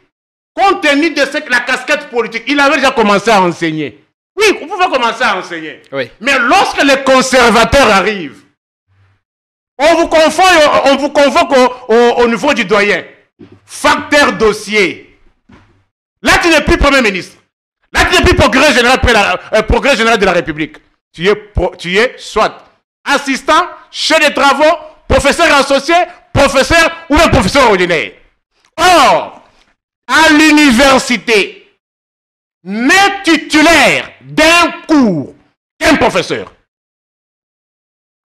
compte tenu de la casquette politique, il avait déjà commencé à enseigner. Oui, vous pouvez commencer à enseigner. Oui. Mais lorsque les conservateurs arrivent, on vous convoque au niveau du doyen. Facteur dossier. Là, tu n'es plus Premier ministre. Là, tu n'es plus procureur général de la République. Tu es soit assistant, chef de travaux, professeur associé, professeur ou un professeur ordinaire. Or, à l'université, n'est titulaire d'un cours qu'un professeur.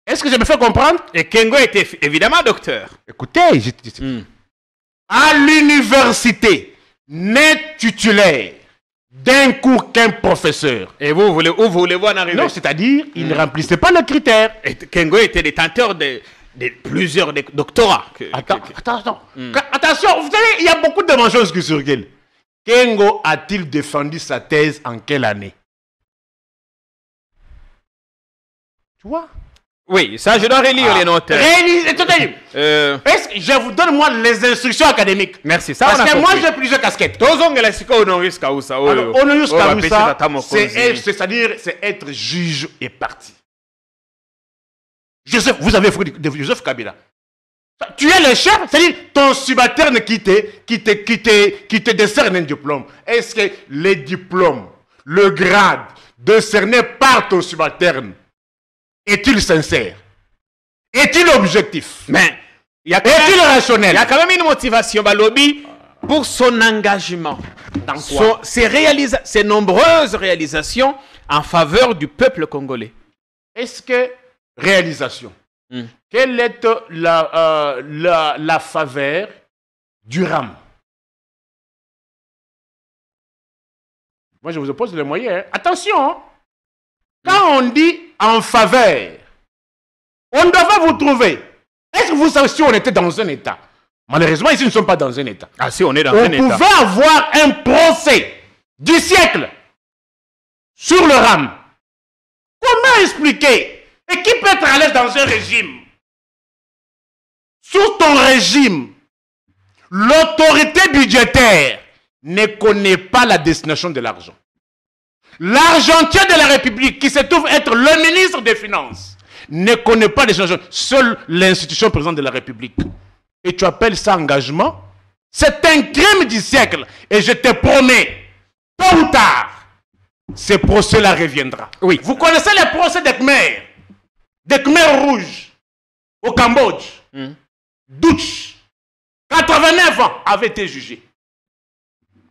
Est-ce que je me fais comprendre? Et Kengo était évidemment docteur. Écoutez, à l'université, n'est titulaire d'un cours qu'un professeur. Et vous voulez en arriver? Non, c'est-à-dire, il ne remplissait pas le critère. Et Kengo était détenteur de plusieurs doctorats. Attention, vous savez, il y a beaucoup de mentions qui circulent. Kengo a-t-il défendu sa thèse en quelle année? Tu vois? Oui, ça, je dois relire les notes. Attendez. Est-ce que je vous donne, moi, les instructions académiques? Merci, ça, Parce on a que compris. moi, j'ai plusieurs casquettes. Honoris Causa. Alors, Honoris Causa, c'est-à-dire, c'est être juge et parti. Joseph, vous avez fait de Joseph Kabila. Tu es le chef, c'est-à-dire ton subalterne qui te décerne un diplôme. Est-ce que les diplômes, le grade décerné par ton subalterne, est-il sincère? Est-il objectif? Mais est-il rationnel? Il y a quand même une motivation, Balobi, pour son engagement. Dans quoi? Ses nombreuses réalisations en faveur du peuple congolais. Est-ce que réalisation? Quelle est la faveur du RAM? Moi, je vous oppose les moyens. Hein. Attention, hein. Quand on dit en faveur, on doit vous trouver. Est-ce que vous savez si on était dans un état? Malheureusement, ici, nous ne sommes pas dans un état. Ah si, on est dans un état. On pouvait avoir un procès du siècle sur le RAM. Comment expliquer? Et qui peut être à l'aise dans un régime? Sous ton régime, l'autorité budgétaire ne connaît pas la destination de l'argent. L'argentier de la République, qui se trouve être le ministre des Finances, ne connaît pas la destination. Seule l'institution présidente de la République. Et tu appelles ça engagement? C'est un crime du siècle. Et je te promets, tôt ou tard, ce procès-là reviendra. Oui. Vous connaissez les procès des Khmers rouges au Cambodge. Douch, 89 ans, avait été jugé.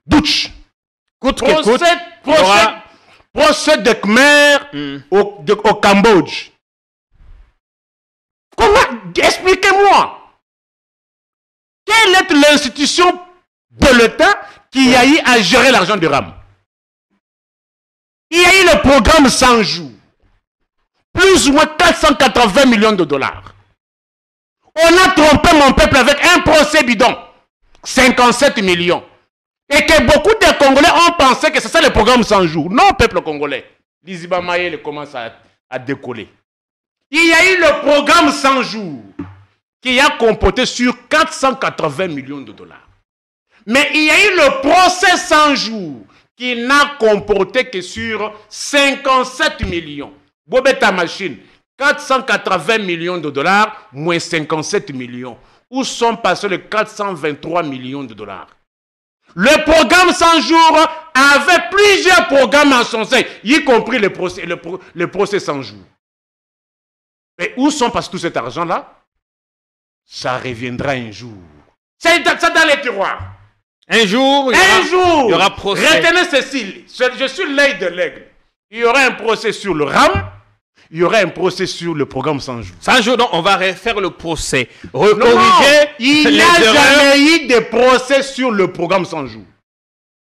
Douch. Procès des Khmers au Cambodge. Comment? Expliquez-moi. Quelle est l'institution de l'État qui a eu à gérer l'argent du RAM? Il y a eu le programme 100 jours. Plus ou moins 480 millions de dollars. On a trompé mon peuple avec un procès bidon. 57 millions. Et que beaucoup de Congolais ont pensé que c'est ça le programme 100 jours. Non, peuple congolais. Liziba Mayele commence à décoller. Il y a eu le programme 100 jours qui a comporté sur 480 millions de dollars. Mais il y a eu le procès 100 jours qui n'a comporté que sur 57 millions. Bobeta machine. 480 millions de dollars moins 57 millions. Où sont passés les 423 millions de dollars? Le programme 100 jours avait plusieurs programmes en son sein, y compris le procès 100 jours. Mais où sont passés tout cet argent-là? Ça reviendra un jour. C'est dans les tiroirs. Un jour, il y aura procès. Retenez ceci. Je suis l'œil de l'aigle. Il y aura un procès sur le RAM. Il y aura un procès sur le programme 100 jours. 100 jours, donc on va refaire le procès. Recorriger il n'y a jamais eu de procès sur le programme 100 jours.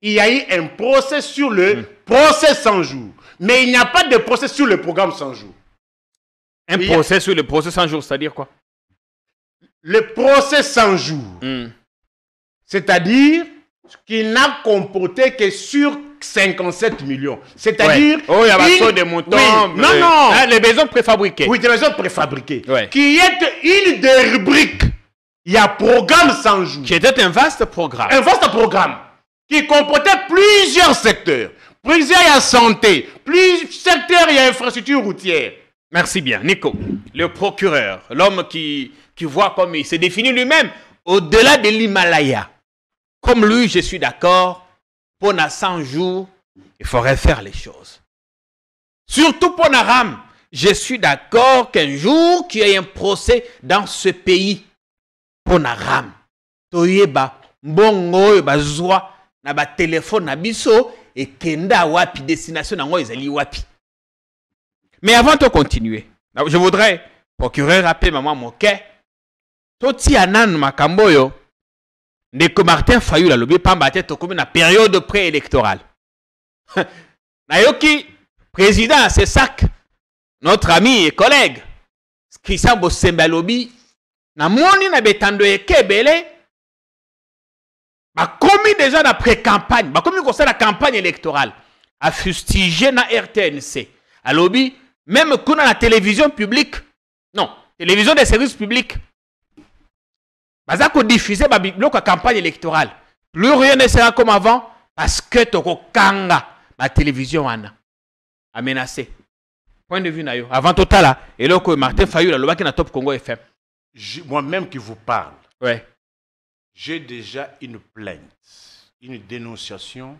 Il y a eu un procès sur le procès 100 jours. Mais il n'y a pas de procès sur le programme 100 jours. Un procès sur le procès 100 jours, c'est-à-dire quoi? Le procès 100 jours. C'est-à-dire qu'il n'a comporté que sur 57 millions. C'est-à-dire... Oh, il y a pas de montants. Oui. Non. Hein, les maisons préfabriquées. Oui, des maisons préfabriquées. Ouais. Qui est une des rubriques. Il y a programme 100 jours. Qui était un vaste programme. Un vaste programme qui comportait plusieurs secteurs. Plusieurs, il y a santé. Plusieurs secteurs, il y a infrastructure routière. Merci bien. Nico, le procureur, l'homme qui voit comme il s'est défini lui-même, au-delà de l'Himalaya. Comme lui, je suis d'accord. Pour 100 jours, il faudrait faire les choses. Surtout pour Naram, je suis d'accord qu'un jour, qu'il y ait un procès dans ce pays. Pour Naram. Toyeba, mbongo, bazwa, na ba téléphone na biso, et kenda wapi, destination nango ezali wapi. Mais avant de continuer, je voudrais, procureur, rappeler maman Moké, Toti anan makamboyo, Ndeko Martin Fayulu a lobby pamba tête comme une période préélectorale. Nayoki, président, c'est ça, notre ami et collègue, Christian Bosemba lobby, na moni na betando ekebele, ba commis déjà la pré-campagne, ba commis concerne la campagne électorale, a fustigé na RTNC, a lobby, même qu'on a la télévision publique, Non, télévision des services publics. Bazako diffuser la campagne électorale. Plus rien ne sera comme avant parce que toko kanga la télévision a menacé. Point de vue nayo. Avant total et là que Martin Fayulu le na Top Congo FM. Moi-même qui vous parle. Ouais. J'ai déjà une plainte, une dénonciation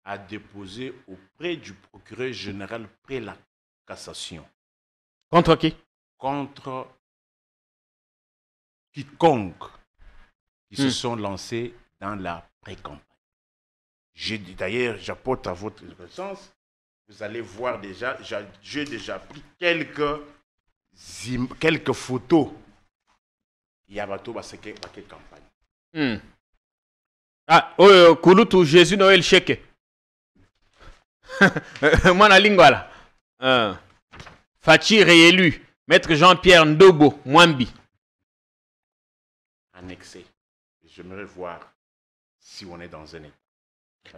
à déposer auprès du procureur général près la cassation. Contre qui? Contre quiconque qui se sont lancés dans la pré-campagne. D'ailleurs, j'apporte à votre connaissance, vous allez voir déjà, j'ai déjà pris quelques photos. Il y a bateau à cette campagne. Ah, Kouloutou, Jésus Noël Cheke. Moi, la lingua là. Fachi réélu. Maître Jean-Pierre Ndobo, Mwambi. Annexé. J'aimerais voir si on est dans un état.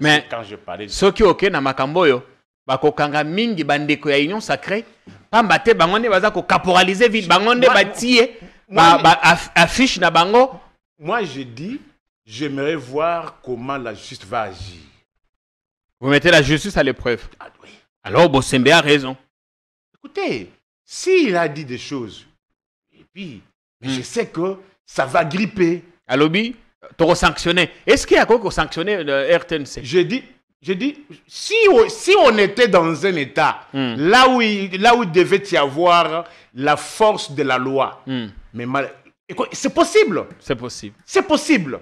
Mais quand je parlais de ceux qui ok na makamboyo, bakokanga mingi bandeko ya union sacrée, pambate bangonde baza ko caporaliser vite, bangonde batie affiche na bango. Moi je dis, j'aimerais voir comment la justice va agir. Vous mettez la justice à l'épreuve. Ah, oui. Alors Bossembe a raison. Écoutez, s'il a dit des choses, et puis je sais que ça va gripper. Alobi, tu sanctionné. Est-ce qu'il y a quoi pour sanctionner le RTNC? J'ai dit, si on était dans un état là où il devait y avoir la force de la loi, mais c'est possible. C'est possible. C'est possible.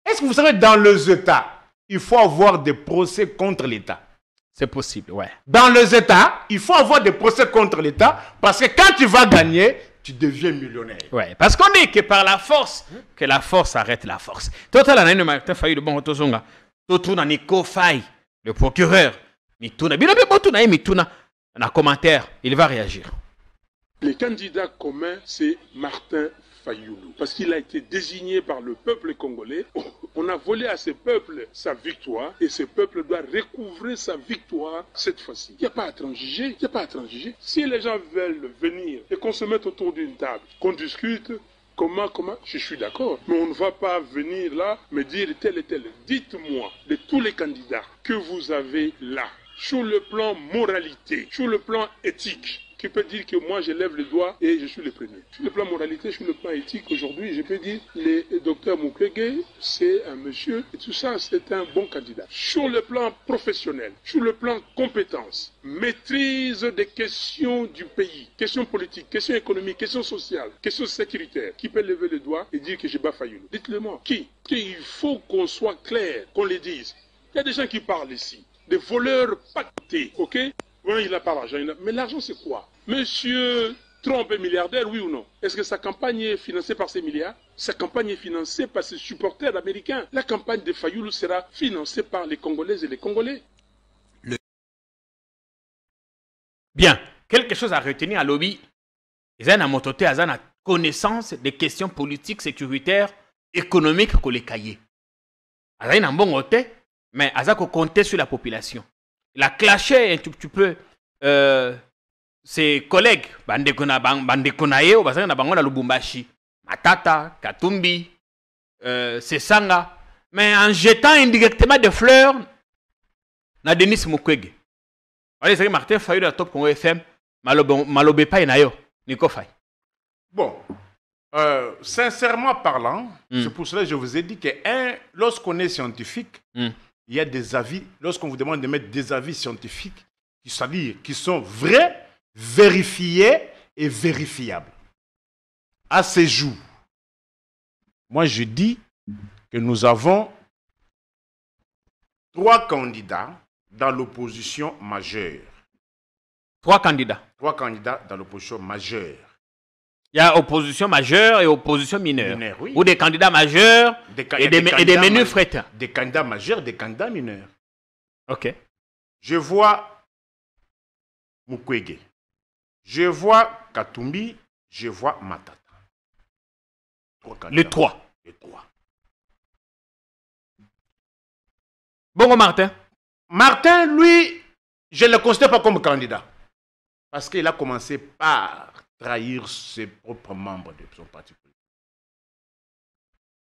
Est-ce que vous savez, dans les États, il faut avoir des procès contre l'État? C'est possible, ouais. Dans les États, il faut avoir des procès contre l'État parce que quand tu vas gagner, tu deviens millionnaire. Ouais, parce qu'on dit que par la force, que la force arrête la force. Total, on a une Martin Fayulu, bon, Tozonga. Totouna, Nico Faye, le procureur. Mitouna, bien, Mitouna, un commentaire, il va réagir. Le candidat commun, c'est Martin Fayulu, parce qu'il a été désigné par le peuple congolais. On a volé à ce peuple sa victoire, et ce peuple doit recouvrer sa victoire cette fois-ci. Il n'y a pas à transiger, il n'y a pas à transiger. Si les gens veulent venir et qu'on se mette autour d'une table, qu'on discute, comment, je suis d'accord. Mais on ne va pas venir là me dire tel et tel. Dites-moi de tous les candidats que vous avez là, sur le plan moralité, sur le plan éthique, qui peut dire que moi je lève le doigt et je suis le premier. Sur le plan moralité, sur le plan éthique, aujourd'hui, je peux dire le docteur Mukwege, c'est un monsieur, et tout ça, c'est un bon candidat. Sur le plan professionnel, sur le plan compétence, maîtrise des questions du pays, questions politiques, questions économiques, questions sociales, questions sécuritaires, qui peut lever le doigt et dire que je bats Fayulu? Dites-le-moi. Qui? Il faut qu'on soit clair, qu'on le dise. Il y a des gens qui parlent ici, des voleurs pactés, ok? Oui, il n'a pas l'argent. Mais l'argent, c'est quoi? Monsieur Trump est milliardaire, oui ou non? Est-ce que sa campagne est financée par ses milliards? Sa campagne est financée par ses supporters américains. La campagne de Fayulu sera financée par les Congolaises et les Congolais. Bien. Quelque chose à retenir à lobby. Ils ont mototé, ils ont connaissance des questions politiques, sécuritaires, économiques que les cahiers. Ils ont un bon côté, mais ils ont compté sur la population. Il a clashé un tout petit peu ses collègues, Bandekonaye, ou Lubumbashi, Matata, Katumbi, Sesanga, mais en jetant indirectement des fleurs na Denis Mukwege. Allez, c'est Martin Fayulu à Top Congo FM, Malobe pa inayo, Nico Faye. Bon, sincèrement parlant, c'est pour cela que je vous ai dit que lorsqu'on est scientifique, il y a des avis, lorsqu'on vous demande de mettre des avis scientifiques, c'est-à-dire qui sont vrais, vérifiés et vérifiables. À ces jours, moi je dis que nous avons 3 candidats dans l'opposition majeure. 3 candidats. 3 candidats dans l'opposition majeure. Il y a opposition majeure et opposition mineure. Oui. Ou des candidats majeurs et des menus frettins. Des candidats majeurs, des candidats mineurs. Ok. Je vois Mukwege. Je vois Katumbi. Je vois Matata. Les 3. Les 3. Bongo Martin. Martin, lui, je ne le considère pas comme candidat. Parce qu'il a commencé par trahir ses propres membres de son parti politique.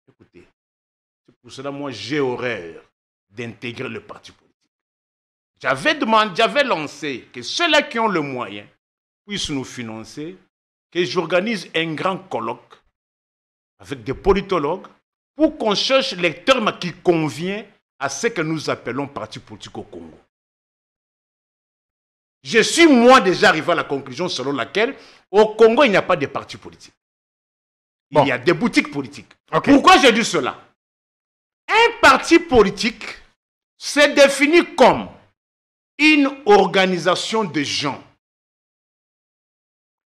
Écoutez, c'est pour cela moi j'ai horreur d'intégrer le parti politique. J'avais lancé que ceux-là qui ont le moyen puissent nous financer, que j'organise un grand colloque avec des politologues pour qu'on cherche les termes qui conviennent à ce que nous appelons parti politique au Congo. Je suis moi déjà arrivé à la conclusion selon laquelle au Congo il n'y a pas de parti politique. Il y a des boutiques politiques. Okay. Pourquoi j'ai dit cela? Un parti politique se définit comme une organisation de gens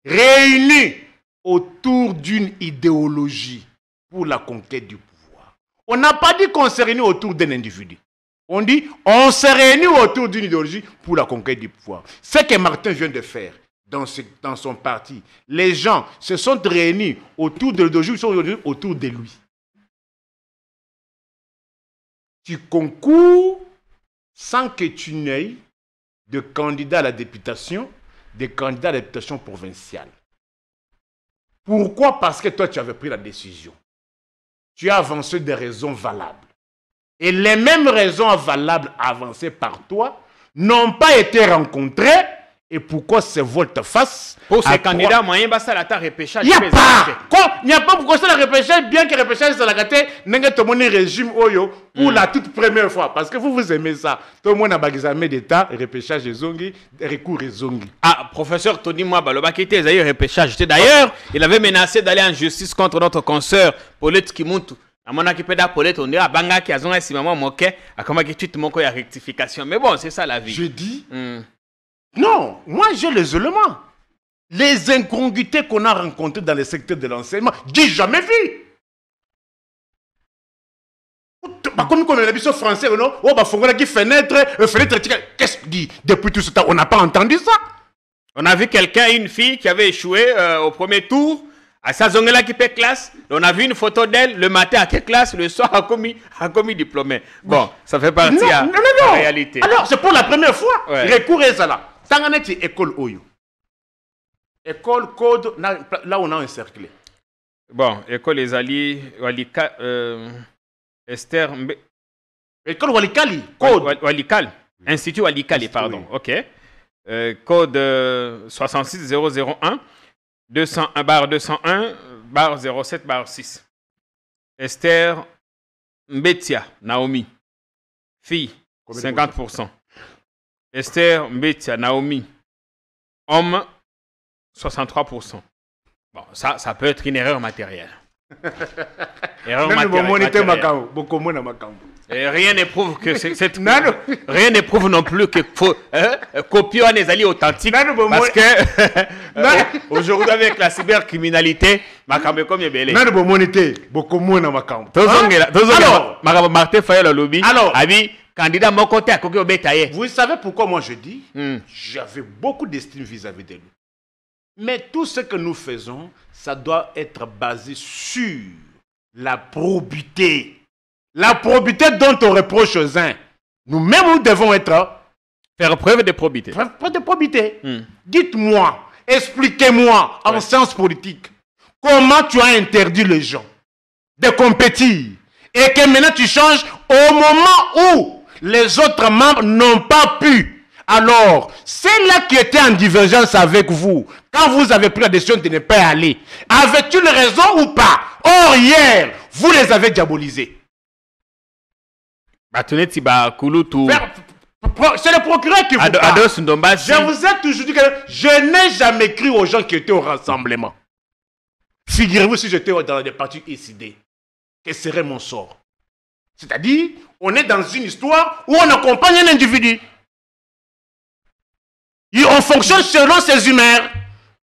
réunis autour d'une idéologie pour la conquête du pouvoir. On n'a pas dit qu'on se réunit autour d'un individu. On dit on se réunit autour d'une idéologie pour la conquête du pouvoir. Ce que Martin vient de faire dans son parti, les gens se sont réunis autour de l'idéologie, ils sont réunis autour de lui. Tu concours sans que tu n'aies de candidats à la députation, des candidats à la députation provinciale. Pourquoi? Parce que toi, tu avais pris la décision. Tu as avancé des raisons valables. Et les mêmes raisons valables avancées par toi n'ont pas été rencontrées. Et pourquoi ces volte-face? Pour ces candidats, moyen ça la repêchage. Il n'y a pas. Il n'y a pas pourquoi ça la repêchage, bien que repêchage ça la gâté, n'est pas mon régime oyo pour la toute première fois. Parce que vous aimez ça. Tout le monde a un examen d'État, repêchage et zongi, recours et zongi. Ah, professeur Tony Mwabaloba qui était d'ailleurs repêchage. D'ailleurs, il avait menacé d'aller en justice contre notre consoeur Paulette Kimuntu. À mon équipe d'Apollette, on dit à Banga qui a zonga si maman moquait, à comment qui tu montres la rectification. Mais bon, c'est ça la vie. Je dis. Non, moi j'ai les éléments. Les incongruités qu'on a rencontrées dans le secteur de l'enseignement, j'ai jamais vu. Comme on a l'habitude français, non? Oh, bah, faut qui fenêtre, qu'est-ce qu'il dit? Depuis tout ce temps, on n'a pas entendu ça. On a vu quelqu'un, une fille qui avait échoué au premier tour, à sa zone là qui fait classe. On a vu une photo d'elle le matin à quelle classe, le soir à commis diplômé. Bon, ça fait partie de la réalité. Alors, c'est pour la première fois. Ouais. Recours à ça là. Tanganeti école Oyo. École code, là on a encerclé. Bon, école les alliés, Walika, Esther. École Walikali, code. Walikali, Institut Walikali, pardon. Ok. Code 66001, 201/201/07/6. Esther Mbetia, Naomi. Fille, 50%. Esther Mbetia, Naomi. Homme, 63%. Bon, ça peut être une erreur matérielle. Erreur matérielle. Et rien ne prouve que cette... Rien ne prouve non plus que copier les alliés authentiques. Parce que aujourd'hui, avec la cybercriminalité, alors, Martin Fayol le lobby. Alors, candidat mon côté à Kokyo Betaye. Vous savez pourquoi moi je dis j'avais beaucoup d'estime vis-à-vis de lui. Mais tout ce que nous faisons, ça doit être basé sur la probité. La probité dont on reproche aux uns. Nous-mêmes, nous devons être... Faire preuve de probité. Faire preuve de probité. Dites-moi, expliquez-moi en sciences politiques, comment tu as interdit les gens de compétir et que maintenant tu changes au moment où les autres membres n'ont pas pu. Alors, ceux-là qui étaient en divergence avec vous, quand vous avez pris la décision de ne pas y aller, avaient-ils raison ou pas? Or, hier, vous les avez diabolisés. C'est le procureur qui vous parle. Je vous ai toujours dit que je n'ai jamais cru aux gens qui étaient au rassemblement. Figurez-vous si j'étais dans des partis décidés, quel serait mon sort? C'est-à-dire, on est dans une histoire où on accompagne un individu. Et on fonctionne selon ses humeurs.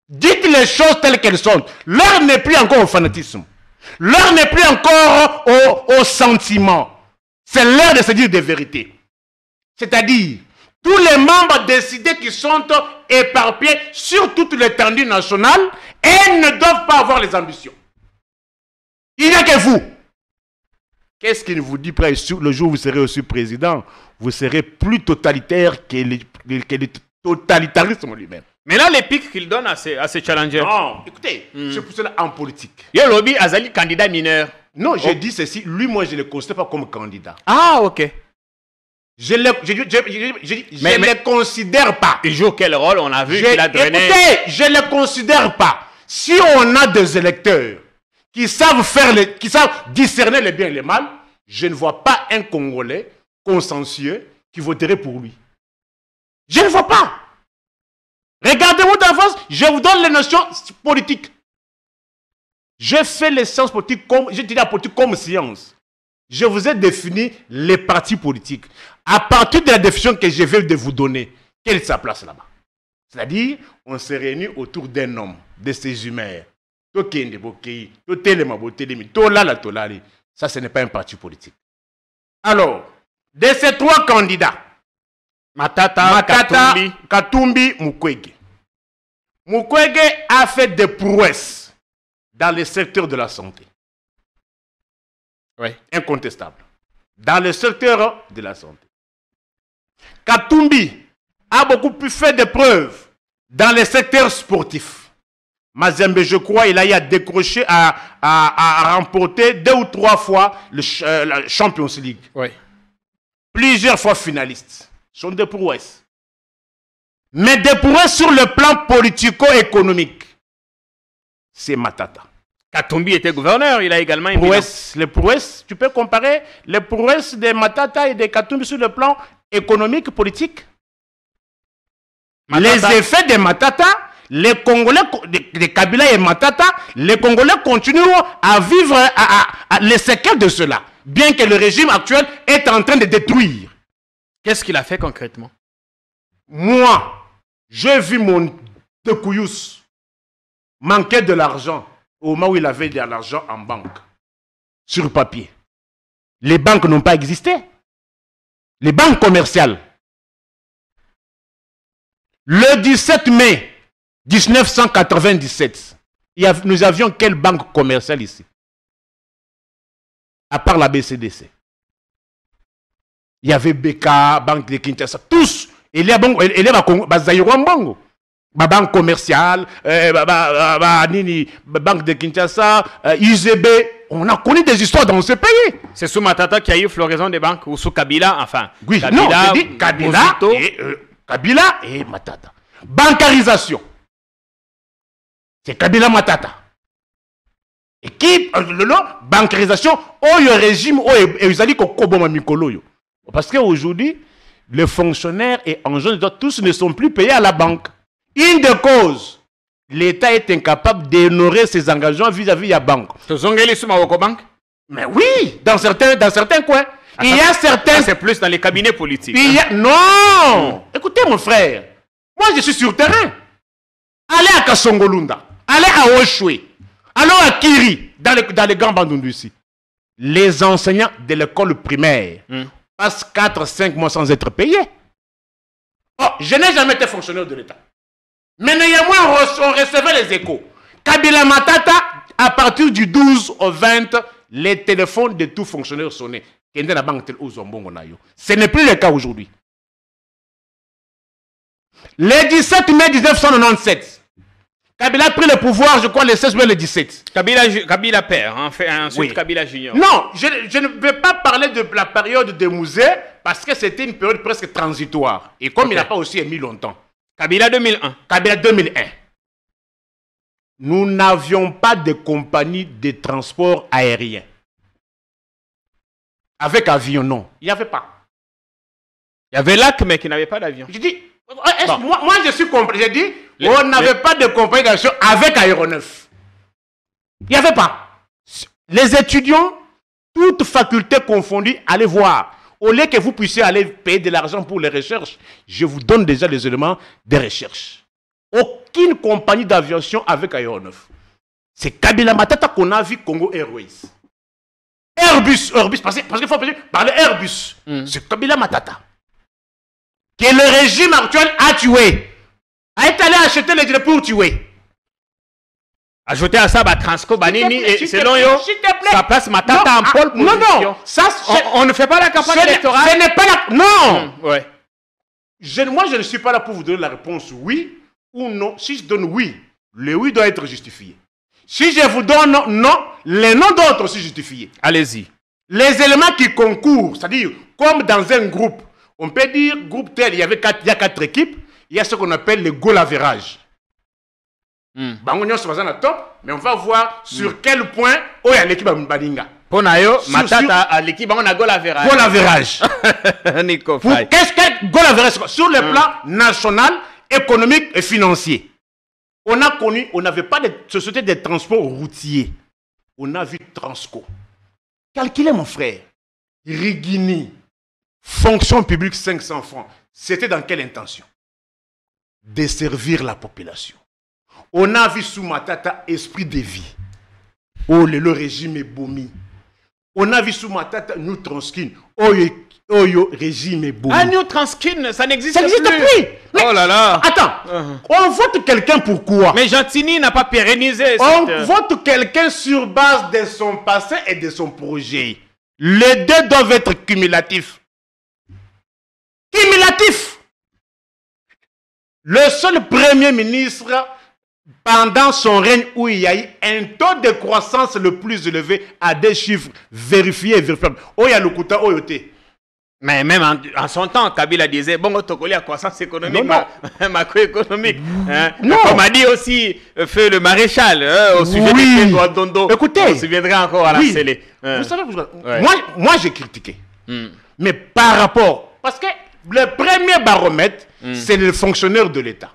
Dites les choses telles qu'elles sont. L'heure n'est plus encore au fanatisme. L'heure n'est plus encore au sentiment. C'est l'heure de se dire des vérités. C'est-à-dire, tous les membres décidés qui sont éparpillés sur toute l'étendue nationale, et ne doivent pas avoir les ambitions. Il n'y a que vous. Qu'est-ce qu'il vous dit le jour où vous serez aussi président? Vous serez plus totalitaire que le totalitarisme lui-même. Mais là, les pics qu'il donne à ces challengers. Non, écoutez, c'est pour cela en politique. Yo lobby Azali candidat mineur. Non, j'ai dit ceci. Lui, moi, je ne le considère pas comme candidat. Ah, ok. Je ne le considère pas. Il joue quel rôle? On a vu qu'il a drainé. Écoutez, je ne le considère pas. Si on a des électeurs qui savent discerner les biens et les mal, je ne vois pas un Congolais consensueux qui voterait pour lui. Je ne vois pas. Regardez-moi d'en face, je vous donne les notions politiques. Je fais les sciences politiques comme, je dis la politique comme science. Je vous ai défini les partis politiques. À partir de la définition que je vais de vous donner, quelle est sa place là-bas? C'est-à-dire, on se réunit autour d'un homme, de ses humeurs. Ça, ce n'est pas un parti politique. Alors, de ces trois candidats, Matata, Katumbi, Mukwege. Mukwege a fait des prouesses dans le secteur de la santé. Oui. Incontestable. Dans le secteur de la santé. Katumbi a beaucoup plus fait de preuves dans le secteur sportif. Mazembe, je crois, il a eu à décrocher, à remporter 2 ou 3 fois la Champions League. Oui. Plusieurs fois finalistes. Ce sont des prouesses. Mais des prouesses sur le plan politico-économique. C'est Matata. Katumbi était gouverneur, il a également une les prouesses, tu peux comparer les prouesses de Matata et de Katumbi sur le plan économique, politique. Matata. Les effets de Matata, les Congolais, de Kabila et Matata, les Congolais continuent à vivre les séquelles de cela, bien que le régime actuel est en train de détruire. Qu'est-ce qu'il a fait concrètement? Moi, j'ai vu mon Tekouyous manquer de l'argent au moment où il avait de l'argent en banque, sur papier. Les banques n'ont pas existé. Les banques commerciales. Le 17 mai 1997, nous avions quelle banque commerciale ici? À part la BCDC. Il y avait BK, Banque de Kinshasa, tous. Il y a ma banque commerciale, Banque de Kinshasa, IZB. On a connu des histoires dans ce pays. C'est sous Matata qu'il y a eu floraison des banques ou sous Kabila, enfin. Oui, Kabila, non, je dis Kabila et Matata. Bancarisation. C'est Kabila Matata. Et qui, bancarisation, le régime, parce qu'aujourd'hui, les fonctionnaires et engins, tous ne sont plus payés à la banque. Une des causes, l'État est incapable d'honorer ses engagements vis-à-vis de la banque. Mais oui, dans certains coins. Il y a certains... C'est plus dans les cabinets politiques. Non. Écoutez mon frère, moi je suis sur terrain. Allez à Kasongolunda, allez à Oshwe, allez à Kiri, dans les grands bandundu ici. Les enseignants de l'école primaire passent 4-5 mois sans être payés. Oh, je n'ai jamais été fonctionnaire de l'État. Mais néanmoins, on recevait les échos. Kabila Matata, à partir du 12 au 20, les téléphones de tous fonctionnaires sonnaient. Ce n'est plus le cas aujourd'hui. Le 17 mai 1997, Kabila a pris le pouvoir, je crois, le 16 mai le 17. Kabila père, ensuite oui. Kabila junior. Non, je ne vais pas parler de la période de Mouzé, parce que c'était une période presque transitoire. Et comme il n'a pas aussi émis longtemps. Kabila 2001. Kabila 2001. Nous n'avions pas de compagnie de transport aérien. Avec avion, non. Il n'y avait pas. Il y avait LAC, mais qui n'avait pas d'avion. Je dis, bon. moi je suis compris. J'ai dit, on n'avait pas de compagnie d'avion avec aéronef. Il n'y avait pas. Les étudiants, toutes facultés confondues, allez voir. Au lieu que vous puissiez aller payer de l'argent pour les recherches, je vous donne déjà les éléments de recherche. Aucune compagnie d'aviation avec aéronef. C'est Kabila Matata qu'on a vu Congo Airways. Airbus, parce qu'il faut parler Airbus. C'est Kabila Matata. Que le régime actuel a tué. A été allé acheter les jets pour tuer. Ajouter à ça, Transco, Banini, et selon yo, ça place Matata en pôle position. Non, ça, on ne fait pas la campagne électorale. Ce n'est pas la... Non. Ouais. Moi, je ne suis pas là pour vous donner la réponse oui ou non, si je donne oui, le oui doit être justifié. Si je vous donne non, les non doivent être aussi justifiés. Allez-y. Les éléments qui concourent, c'est-à-dire, comme dans un groupe, on peut dire, groupe tel, il y a 4 équipes, il y a ce qu'on appelle le goal average. Top, mais on va voir sur quel point il y a l'équipe à Mbalinga. Ponayo, matata à l'équipe, on a goal average. Goal average. Nico Faye. Qu'est-ce que goal average? Sur le plan national, économique et financier. On a connu, on n'avait pas de société de transport routier. On a vu Transco. Calculez mon frère. Rigini, fonction publique 500 francs. C'était dans quelle intention? Desservir la population. On a vu sous Matata esprit de vie. Oh, le régime est bomi. On a vu sous Matata New Transkin. Oyo régime est bomi. Ah, New Transkin, ça n'existe plus. Ça n'existe plus. Mais, oh là là. Attends, on vote quelqu'un pourquoi? Mais Gentini n'a pas pérennisé. On vote quelqu'un sur base de son passé et de son projet. Les deux doivent être cumulatifs. Cumulatifs. Le seul premier ministre, pendant son règne où il y a eu un taux de croissance le plus élevé à des chiffres vérifiés et vérifiables. Oh, il y a le Kouta, oh, mais même en son temps, Kabila disait, bon, Tokoli a croissance économique, macroéconomique. Hein? Non. Comme a dit aussi Feu le maréchal, au sujet de Dondo. Écoutez, on se viendra encore à la scellée. Vous savez, moi j'ai critiqué. Mais par rapport, parce que le premier baromètre, c'est le fonctionnaire de l'État.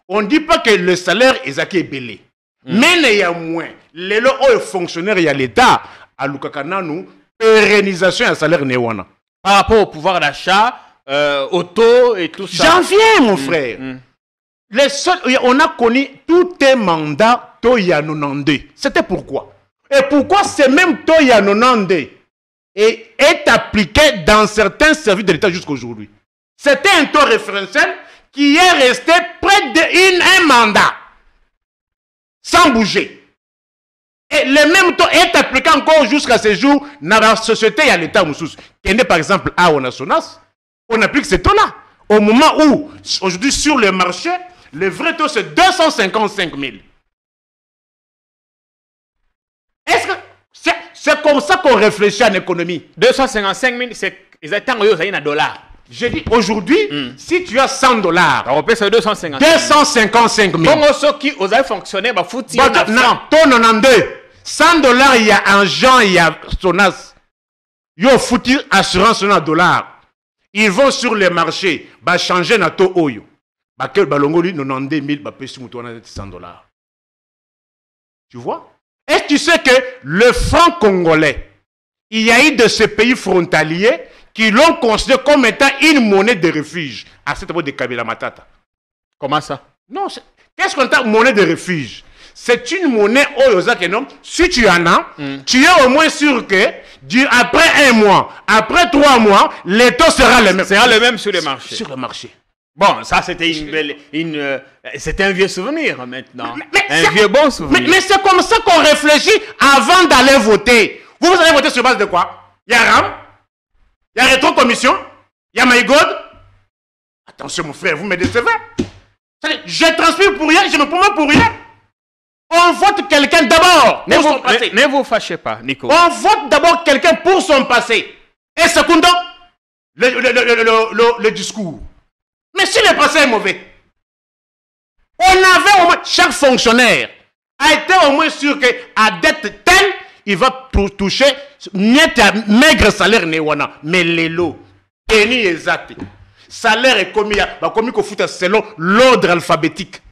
On ne dit pas que le salaire est belé. Mais il y a moins. Les fonctionnaires, il y a l'État. À Lukakananou, pérennisation et salaire néwana. Par rapport au pouvoir d'achat, au taux et tout ça. J'en viens, mon frère. Les seuls, on a connu tout un mandat Toya 92. C'était pourquoi? Et pourquoi ce même Toya 92 est appliqué dans certains services de l'État jusqu'à aujourd'hui? C'était un taux référentiel qui est resté près d'un mandat, sans bouger. Et le même taux est appliqué encore jusqu'à ce jour dans la société et à l'État Moussous. Par exemple, à Onasonas, on applique ce taux-là. Au moment où, aujourd'hui, sur le marché, le vrai taux, c'est 255 000. Est-ce que c'est comme ça qu'on réfléchit en économie? 255 000, c'est exactement un dollar. J'ai dit aujourd'hui, si tu as 100 dollars, c'est 255 000. Comment ceux qui ont fonctionné, bah, foutu. Non, ton 92. 100 dollars, il y a un Jean, il y a Sonas. Ils ont foutu assurance sur un dollar. Ils vont sur les marchés, bah, changer na to oyo. Bah, quel balongoli, 92 000, bah, pèse 100 dollars. Tu vois? Est-ce que tu sais que le franc congolais, il y a eu de ces pays frontaliers qui l'ont considéré comme étant une monnaie de refuge à cette époque de Kabila Matata. Comment ça? Non, qu'est-ce qu'on appelle monnaie de refuge? C'est une monnaie si tu en as, tu es au moins sûr que après 1 mois, après 3 mois, les taux sera le même. Sera le même sur le marché. Sur le marché. Bon, ça c'était c'était un vieux souvenir maintenant. Un vieux bon souvenir. Mais c'est comme ça qu'on réfléchit avant d'aller voter. Vous allez voter sur base de quoi? Il y a RAM, il y a rétro-commission, il y a MyGod. Attention mon frère, vous me décevez. Je transpire pour rien, je me promets pour rien. On vote quelqu'un d'abord pour son passé. Ne vous fâchez pas, Nico. On vote d'abord quelqu'un pour son passé. Et secondo, le discours. Mais si le passé est mauvais, on avait au moins, chaque fonctionnaire a été au moins sûr qu'à dette telle, il va toucher maigre salaire néwana. Mais les lots, eni exact. Salaire est commis qu'on fout selon l'ordre alphabétique.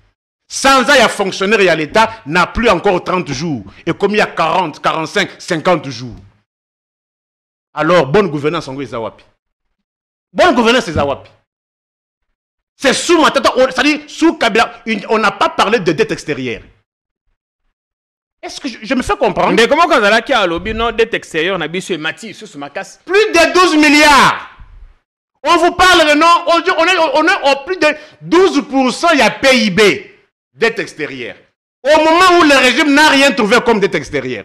Sans ça, il y a fonctionnaire et à l'État n'a plus encore 30 jours. Et comme il y a 40, 45, 50 jours. Alors, bonne gouvernance en Zawapi. Bonne gouvernance c'est Zawapi. C'est sous Matata, c'est-à-dire sous Kabila. On n'a pas parlé de dette extérieure. Est-ce que je me fais comprendre? Mais comment quand on a à l'objet de dette extérieure, on a bien sûr Mati, sur ma casse? Plus de 12 milliards. On vous parle de non, on est au plus de 12%, il y a PIB. Dette extérieure. Au moment où le régime n'a rien trouvé comme dette extérieure.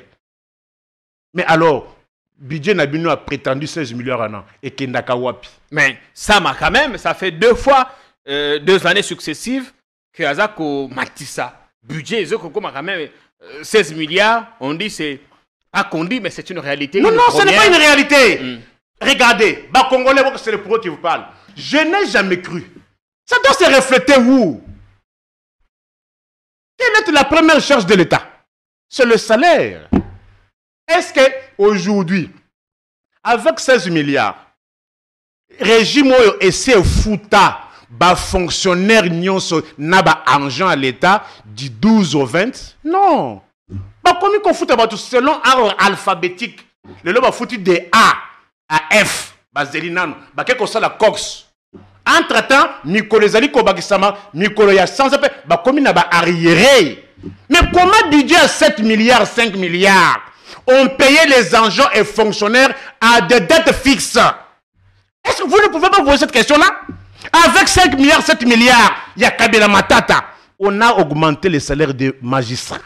Mais alors, budget Nabino a prétendu 16 milliards en an. Et Kendaka Wapi. Mais ça m'a quand même, ça fait 2 fois, 2 années successives, que Azako Matissa, budget, ils ont quand même 16 milliards, on dit c'est pas qu'on dit, mais c'est une réalité. Non, non, ce n'est pas une réalité. Regardez, Congolais, c'est le pro qui vous parle. Je n'ai jamais cru. Ça doit se refléter où? Quelle est la première charge de l'État? C'est le salaire. Est-ce qu'aujourd'hui, avec 16 milliards, régime essaie de foutre fonctionnaire n'a pas argent à l'État du 12 au 20? Non. Comment qu'on fout selon ordre alphabétique? Le lot va foutre de A à F. Bazelinano. Qu'est-ce que ça la Cox? Entre-temps, Nicolas Zali Kobakisama, Nicolas Yassan, comme il n'a pas arriéré. Mais comment budget à 7 milliards, 5 milliards? On payait les agents et fonctionnaires à des dettes fixes. Est-ce que vous ne pouvez pas poser cette question-là? Avec 5 milliards, 7 milliards, il y a Kabila Matata. On a augmenté les salaires des magistrats.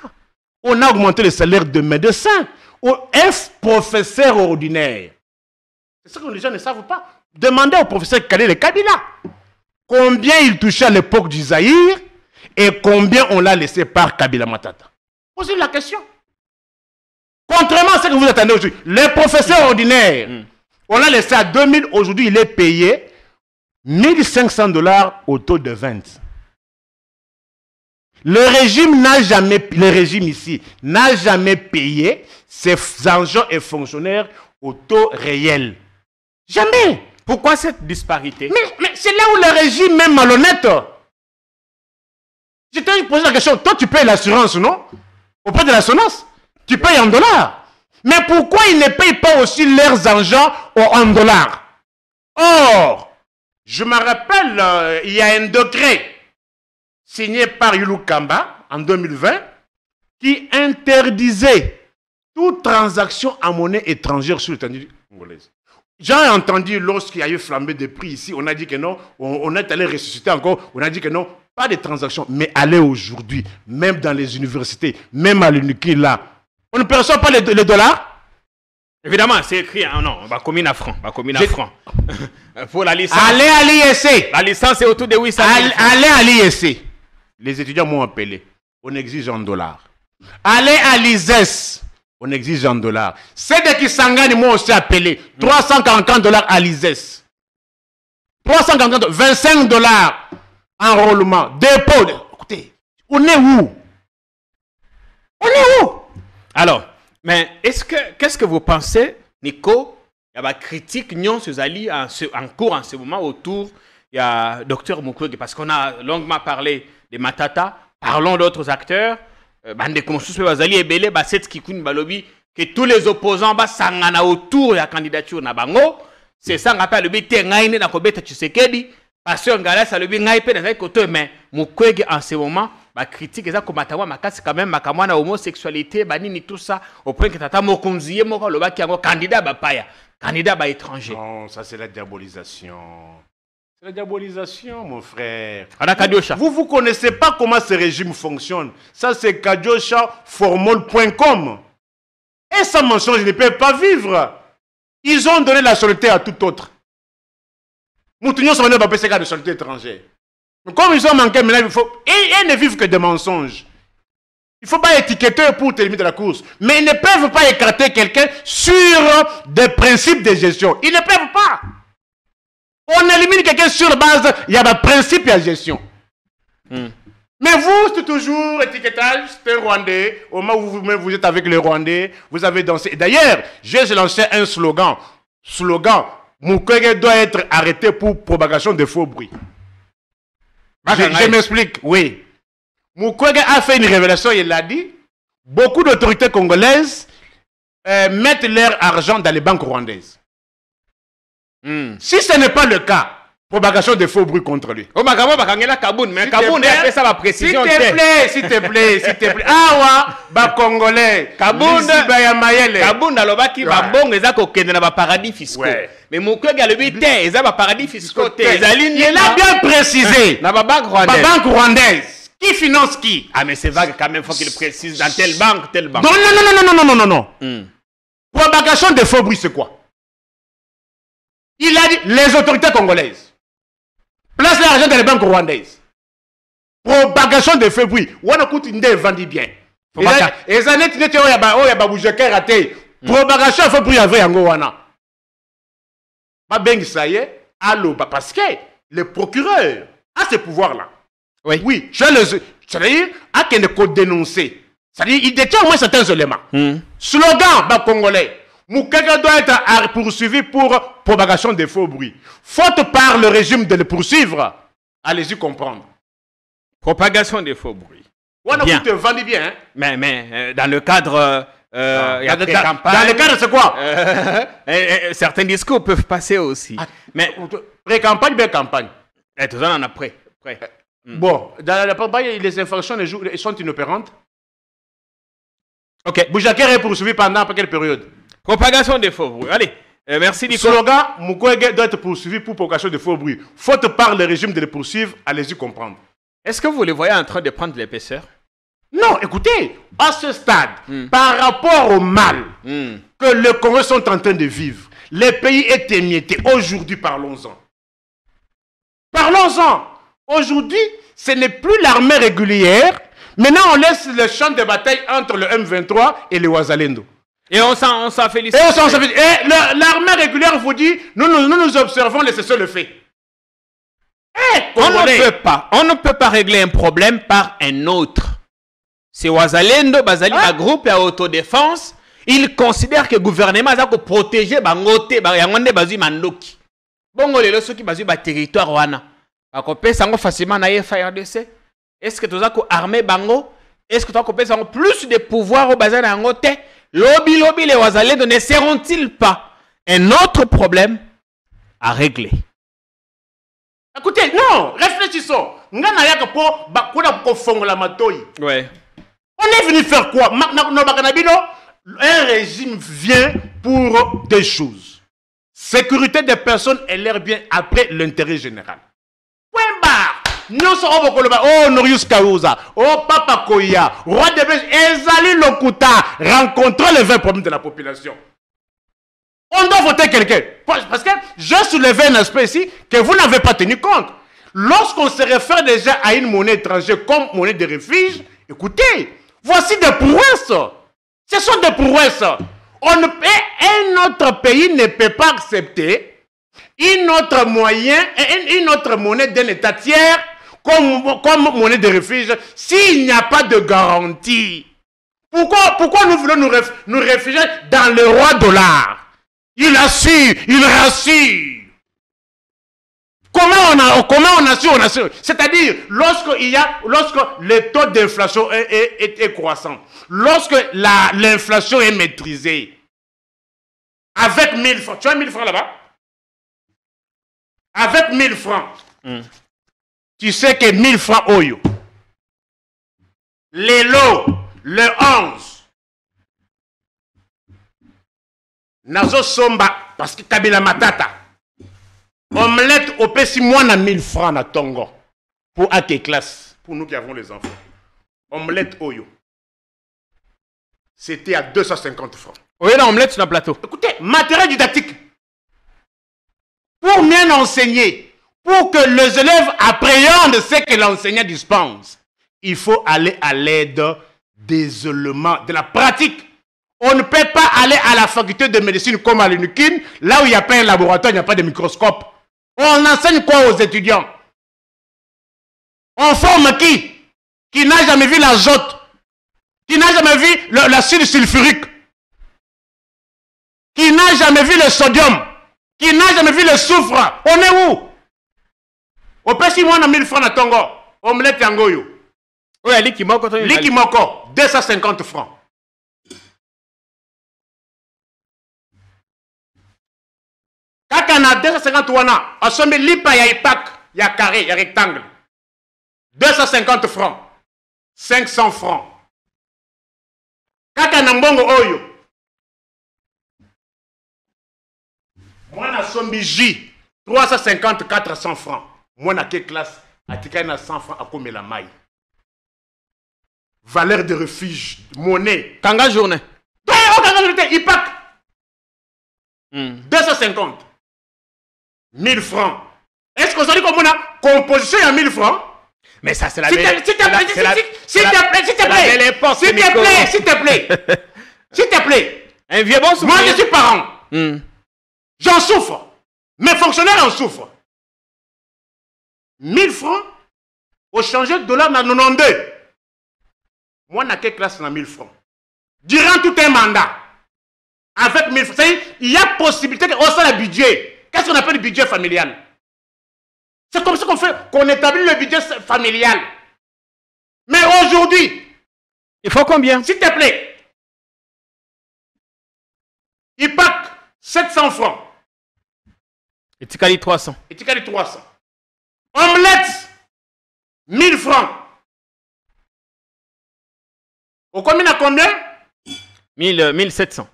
On a augmenté les salaires de médecins. F professeur ordinaire. C'est ce que les gens ne savent pas. Demandez au professeur Khalil Kabila combien il touchait à l'époque du Zaïre et combien on l'a laissé par Kabila Matata. Posez la question. Contrairement à ce que vous attendez aujourd'hui, le professeur ordinaire, on l'a laissé à 2000, aujourd'hui il est payé $1500 au taux de 20. Le régime n'a jamais, le régime ici, n'a jamais payé ses agents et fonctionnaires au taux réel. Jamais. Pourquoi cette disparité? Mais c'est là où le régime est malhonnête. Je t'ai posé la question, toi tu payes l'assurance, non? Auprès de l'assurance, tu payes en dollars. Mais pourquoi ils ne payent pas aussi leurs agents en dollars? Or, je me rappelle, il y a un décret signé par Yulu Kamba en 2020 qui interdisait toute transaction en monnaie étrangère sur l'étendue congolaise. J'ai entendu lorsqu'il y a eu flambée de prix ici, on a dit que non, on est allé ressusciter encore, on a dit que non, pas de transactions, mais allez aujourd'hui, même dans les universités, même à l'UNIKI là, on ne perçoit pas les dollars? Évidemment, c'est écrit, non, on va communiquer à francs, pour la licence. Allez à l'ISC. La licence est autour de 800 000. Allez à l'ISC. Les étudiants m'ont appelé, on exige en dollars. Allez à l'ISES. On exige en dollars. C'est de Kisangani m'ont aussi appelé. $340 à l'ISES. 340, $25 enrôlement. Dépôt. Écoutez, on est où? On est où? Alors, mais qu'est-ce que vous pensez, Nico? Il y a des critiques non sur Ali en cours en ce moment autour. Il y a Dr Mukwege, parce qu'on a longuement parlé de Matata. Parlons d'autres acteurs. Bande consus bazali ebele ba set kikuni balobi que tous les opposants ba sangana autour de la candidature na bango, c'est ça on appelle le biti ngaine na kobeta Tshisekedi parce que ngala ça le bi ngai pe na côté, mais Mukwege en ce moment ba critique ça comme atawa makasi quand même makamwa na homosexualité banini tout ça au point que tata mokonziye moko lo ba ki yango candidat ba paya, candidat ba étranger. Non, ça c'est la diabolisation. C'est la diabolisation, mon frère. Vous ne connaissez pas comment ce régime fonctionne. Ça, c'est kadiochaformol.com. Et sans mensonge, ils ne peuvent pas vivre. Ils ont donné la solidarité à tout autre. Moutounion sont venus à PCK de solidarité étrangère. Mais comme ils ont manqué, maintenant, il faut. Et ils ne vivent que de mensonges. Il ne faut pas étiqueter pour terminer de la course. Mais ils ne peuvent pas écarter quelqu'un sur des principes de gestion. Ils ne peuvent pas. On élimine quelqu'un sur base, il y a un principe et la gestion. Mais vous, c'est toujours étiquetage, c'est un Rwandais. Au moment où vous êtes avec les Rwandais, vous avez dansé. D'ailleurs, j'ai lancé un slogan. Mukwege doit être arrêté pour propagation de faux bruits. Je m'explique, oui. Mukwege a fait une révélation, il l'a dit. Beaucoup d'autorités congolaises mettent leur argent dans les banques rwandaises. Si ce n'est pas le cas, propagation de faux bruits contre lui. Oh, mais Kaboun, mais Kaboun a fait ça ma précision. S'il te plaît. Ah ouais, Congolais. Kaboun a l'obaki, bon, ils ont un paradis fiscal. Mais mon collègue a le 8 ils ont un paradis fiscal. Il a bien précisé. La banque rwandaise. Qui finance qui? Ah, mais c'est vague quand même, il faut qu'il précise dans telle banque, telle banque. Non. Propagation de faux bruits, c'est quoi? Il a dit les autorités congolaises placent l'argent dans les banques rwandaises. propagation de feu bruit. On a coûté une vendit bien. Et ça n'est pas bouger raté. Propagation de feu bruit avec Yango wana. Pas bien ça y est. Allô, parce que le procureur a ce pouvoir-là. Oui. Oui, c'est-à-dire, à qu'il ne dénoncer. C'est-à-dire, il détient au moins certains éléments. Slogan, congolais. Moukeka doit être poursuivi pour propagation de faux bruits. Faute par le régime de le poursuivre. Allez-y comprendre. Propagation des faux bruits. On a te vendu bien. Hein? Mais dans le cadre... dans le cadre, c'est quoi certains discours peuvent passer aussi. Mais pré-campagne, bien campagne. Tout ça, on en a prêt. Bon, dans la campagne, les infractions sont inopérantes. Ok. Boujaker est poursuivi pendant quelle période? Propagation des faux bruits. Allez, merci Nico. Slogan, Mukwege doit être poursuivi pour propagation de faux bruits. Faute par le régime de le poursuivre, allez-y comprendre. Est-ce que vous les voyez en train de prendre l'épaisseur? Non, écoutez, à ce stade, par rapport au mal que les Congolais sont en train de vivre, les pays est émietté. Aujourd'hui, parlons-en. Parlons-en. Aujourd'hui, ce n'est plus l'armée régulière. Maintenant, on laisse le champ de bataille entre le M23 et les Ouazalendo. Et on s'en félicite. Et l'armée régulière vous dit, nous observons les cessez-le-feu. On ne peut pas régler un problème par un autre. C'est Ouazalendo, Bazali, un groupe à autodéfense. Ils considèrent que le gouvernement a protégé Bangote, Yangonde, Bazu, Mandoki. Bongo, les lois qui basu ba territoire wana. Bakopé sango facilement na FARDC. Est-ce que tu as armé Bango? Est-ce que tu as coupé plus de pouvoir au bazar Yangote? Lobby, les Ouazalendo ne seront-ils pas un autre problème à régler? Écoutez, non, réfléchissons. Ouais. On est venu faire quoi? Un régime vient pour des choses. Sécurité des personnes et leur bien après l'intérêt général. Point barre. Oh, Norius Kaouza, oh, Papa Koya, Roi de Belge, Ezali Lokuta, rencontrant les 20 problèmes de la population. On doit voter quelqu'un. Parce que je soulevais un aspect ici que vous n'avez pas tenu compte. Lorsqu'on se réfère déjà à une monnaie étrangère comme monnaie de refuge, écoutez, voici des prouesses. Ce sont des prouesses. Un autre pays ne peut pas accepter une autre monnaie d'un État tiers comme monnaie de refuge s'il n'y a pas de garantie. Pourquoi nous voulons nous réfugier dans le roi dollar? Il assure, il rassure. Comment on assure? C'est-à-dire, lorsque le taux d'inflation est croissant, lorsque l'inflation est maîtrisée, avec 1000 francs, tu as 1000 francs là-bas? Avec 1000 francs, tu sais que 1000 francs Oyo, les lots, le 11, Nazo Somba, parce que Kabila Matata, omelette au Pessi moins 1000 francs à Tongo, pour à tes classes, pour nous qui avons les enfants. Omelette Oyo, c'était à 250 francs. Oui, l'omelette sur le plateau. Écoutez, matériel didactique. Pour bien enseigner, pour que les élèves appréhendent ce que l'enseignant dispense, il faut aller à l'aide des éléments, de la pratique. On ne peut pas aller à la faculté de médecine comme à l'UNIKIN, là où il n'y a pas un laboratoire, il n'y a pas de microscope. On enseigne quoi aux étudiants? On forme qui? Qui n'a jamais vu l'azote? Qui n'a jamais vu l'acide sulfurique? Qui n'a jamais vu le sodium? Qui n'a jamais vu le soufre? On est où? Au Pessi moins 1000 francs à Tongo. Omelette Yangoyo. Oui, Likimoko, 250 francs. Kaka na 250 wana, asombe lipa ya ipak, ya carré, ya rectangle. 250 francs. 500 francs. Kaka na mbongo oyo. Moi na sombi J, 350, 400 francs. Moi na quelle classe? Atika na 100 francs à comme la maille. Valeur de refuge, monnaie. Kanga journée. IPAC. 250. 1000 francs. Est-ce que vous avez comme on a composition à 1000 francs? Mais ça, c'est la S'il te belle... plaît, s'il te plaît, s'il te plaît, c'est la belle époque, s'il te Nico. plaît, s'il te plaît, s'il te plaît. Un vieux bon souvenir. Moi, je suis parent. Hmm. J'en souffre. Mes fonctionnaires en souffrent. 1000 francs au changer de dollar dans 92. Moi, je n'ai que classe dans 1000 francs. Durant tout un mandat. Avec 1000 francs. C'est-à-dire, il y a possibilité qu'on soit le budget. Qu'est-ce qu'on appelle le budget familial? C'est comme ça qu'on établit le budget familial. Mais aujourd'hui, Il faut combien? s'il te plaît, il pack 700 francs. Et tu cales 300. Et tu gagnes 300. Omelette, 1000 francs. Au combien à combien? 1700.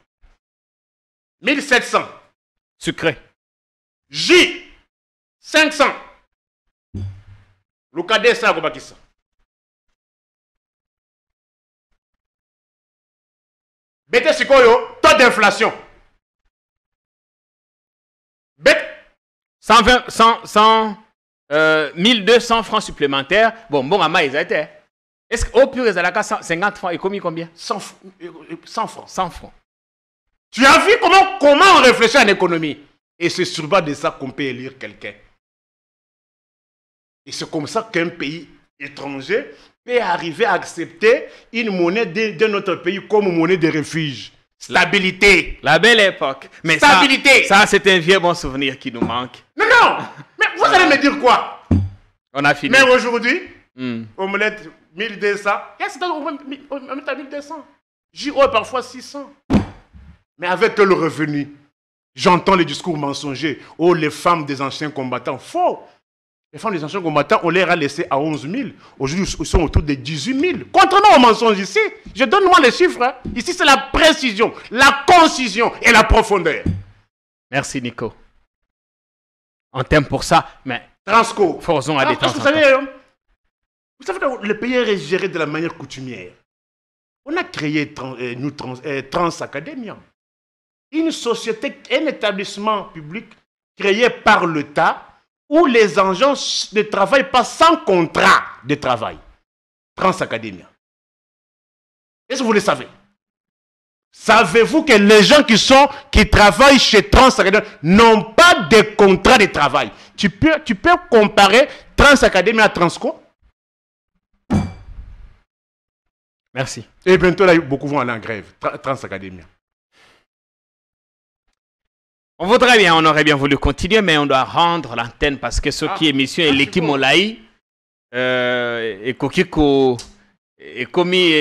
1700. Sucré. J, 500. Lucade, ça, Gobakissa. Bête, c'est quoi, taux d'inflation? Bête, 1200 francs supplémentaires. Bon, à maïs, est-ce qu'au pire, ils ont 50 francs et combien? 100 francs. 100 francs. Tu as vu comment on réfléchit en économie? Et c'est sur base de ça qu'on peut élire quelqu'un. Et c'est comme ça qu'un pays étranger peut arriver à accepter une monnaie de notre pays comme monnaie de refuge. Stabilité. La belle époque. Mais Stabilité. Ça c'est un vieux bon souvenir qui nous manque. Non, non. Mais vous allez me dire quoi? On a fini. Mais aujourd'hui, Hmm. omelette 1200. Qu'est-ce que c'est 1200? JO parfois 600. Mais avec le revenu, j'entends les discours mensongers. Oh, les femmes des anciens combattants. Faux. Les femmes des anciens combattants, on les a laissées à 11 000. Aujourd'hui, ils sont autour de 18 000. Contrairement aux mensonges ici, je donne moi les chiffres. Hein. Ici, c'est la précision, la concision et la profondeur. Merci Nico. On t'aime pour ça, mais Transco. faisons à des temps. Vous savez que le pays est géré de la manière coutumière. On a créé Trans Academia. Une société, un établissement public créé par l'État où les agents ne travaillent pas sans contrat de travail. Trans Academia. Est-ce que vous le savez? Savez-vous que les gens qui travaillent chez Trans Academia n'ont pas de contrat de travail? Tu peux comparer Trans Academia à Transco? Merci. Et bientôt, là, beaucoup vont aller en grève. Trans Academia. On voudrait bien, on aurait bien voulu continuer, mais on doit rendre l'antenne parce que ce qui est émission et l'équipe Molaï est commis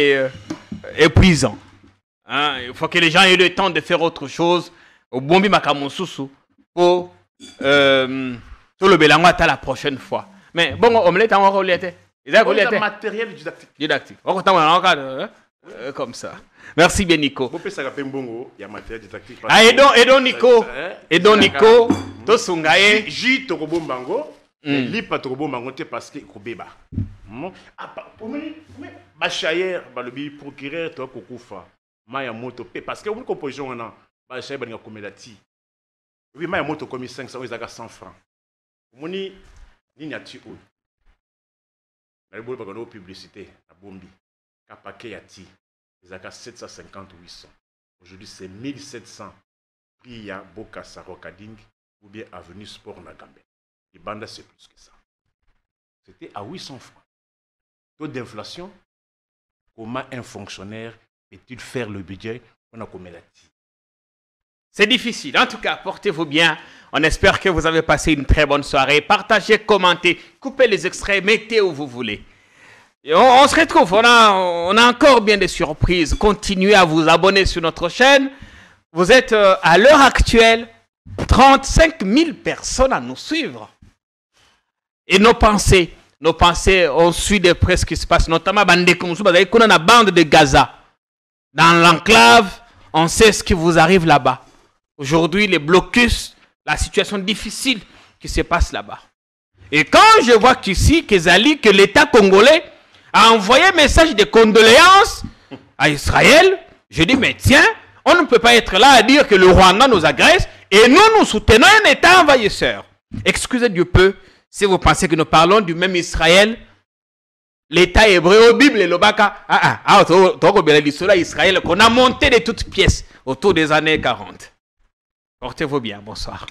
épuisant. Hein? Il faut que les gens aient le temps de faire autre chose. Au Bombi Makamonsusu pour tout le Belangwata la prochaine fois. Mais bon, omelette en omelette. Il a matériel didactique. Didactique. Comme ça. Merci bien Nico. Il y a matériel didactique. Ah, aidons Nico. Aidons Nico. Tosungaye. J Tokobo Mbango. Lipa Tokobo Mbango parce que Kobeba. Bachayer, balobi procureur to kokufa. Maya moto pe parce que une composition on a Bachayer balinga komelati. Oui, Maya moto comme 500 ils a 100 francs. Moni ligne ati o. Na bolo ba no publicité na bombi. Kapake yati. Ils ont 750 ou 800. Aujourd'hui, c'est 1700. Prix à Bokassa Rokading ou bien Avenue Sport Nagambe. Les bandes, c'est plus que ça. C'était à 800 francs. Taux d'inflation, comment un fonctionnaire peut-il faire le budget on a comme C'est difficile. En tout cas, portez-vous bien. On espère que vous avez passé une très bonne soirée. Partagez, commentez, coupez les extraits, mettez où vous voulez. Et on se retrouve, on a encore bien des surprises. Continuez à vous abonner sur notre chaîne. Vous êtes à l'heure actuelle 35 000 personnes à nous suivre. Et nos pensées, on suit de près ce qui se passe, notamment la bande de Gaza. Dans l'enclave, on sait ce qui vous arrive là-bas. Aujourd'hui, les blocus, la situation difficile qui se passe là-bas. Et quand je vois qu'ici, que l'État congolais a envoyé un message de condoléances à Israël, je dis, mais tiens, on ne peut pas être là à dire que le Rwanda nous agresse et nous soutenons un État envahisseur. Excusez Dieu peu si vous pensez que nous parlons du même Israël l'État hébreu au Bible et le Baka. Israël qu'on a monté de toutes pièces autour des années 40. Portez-vous bien. Bonsoir.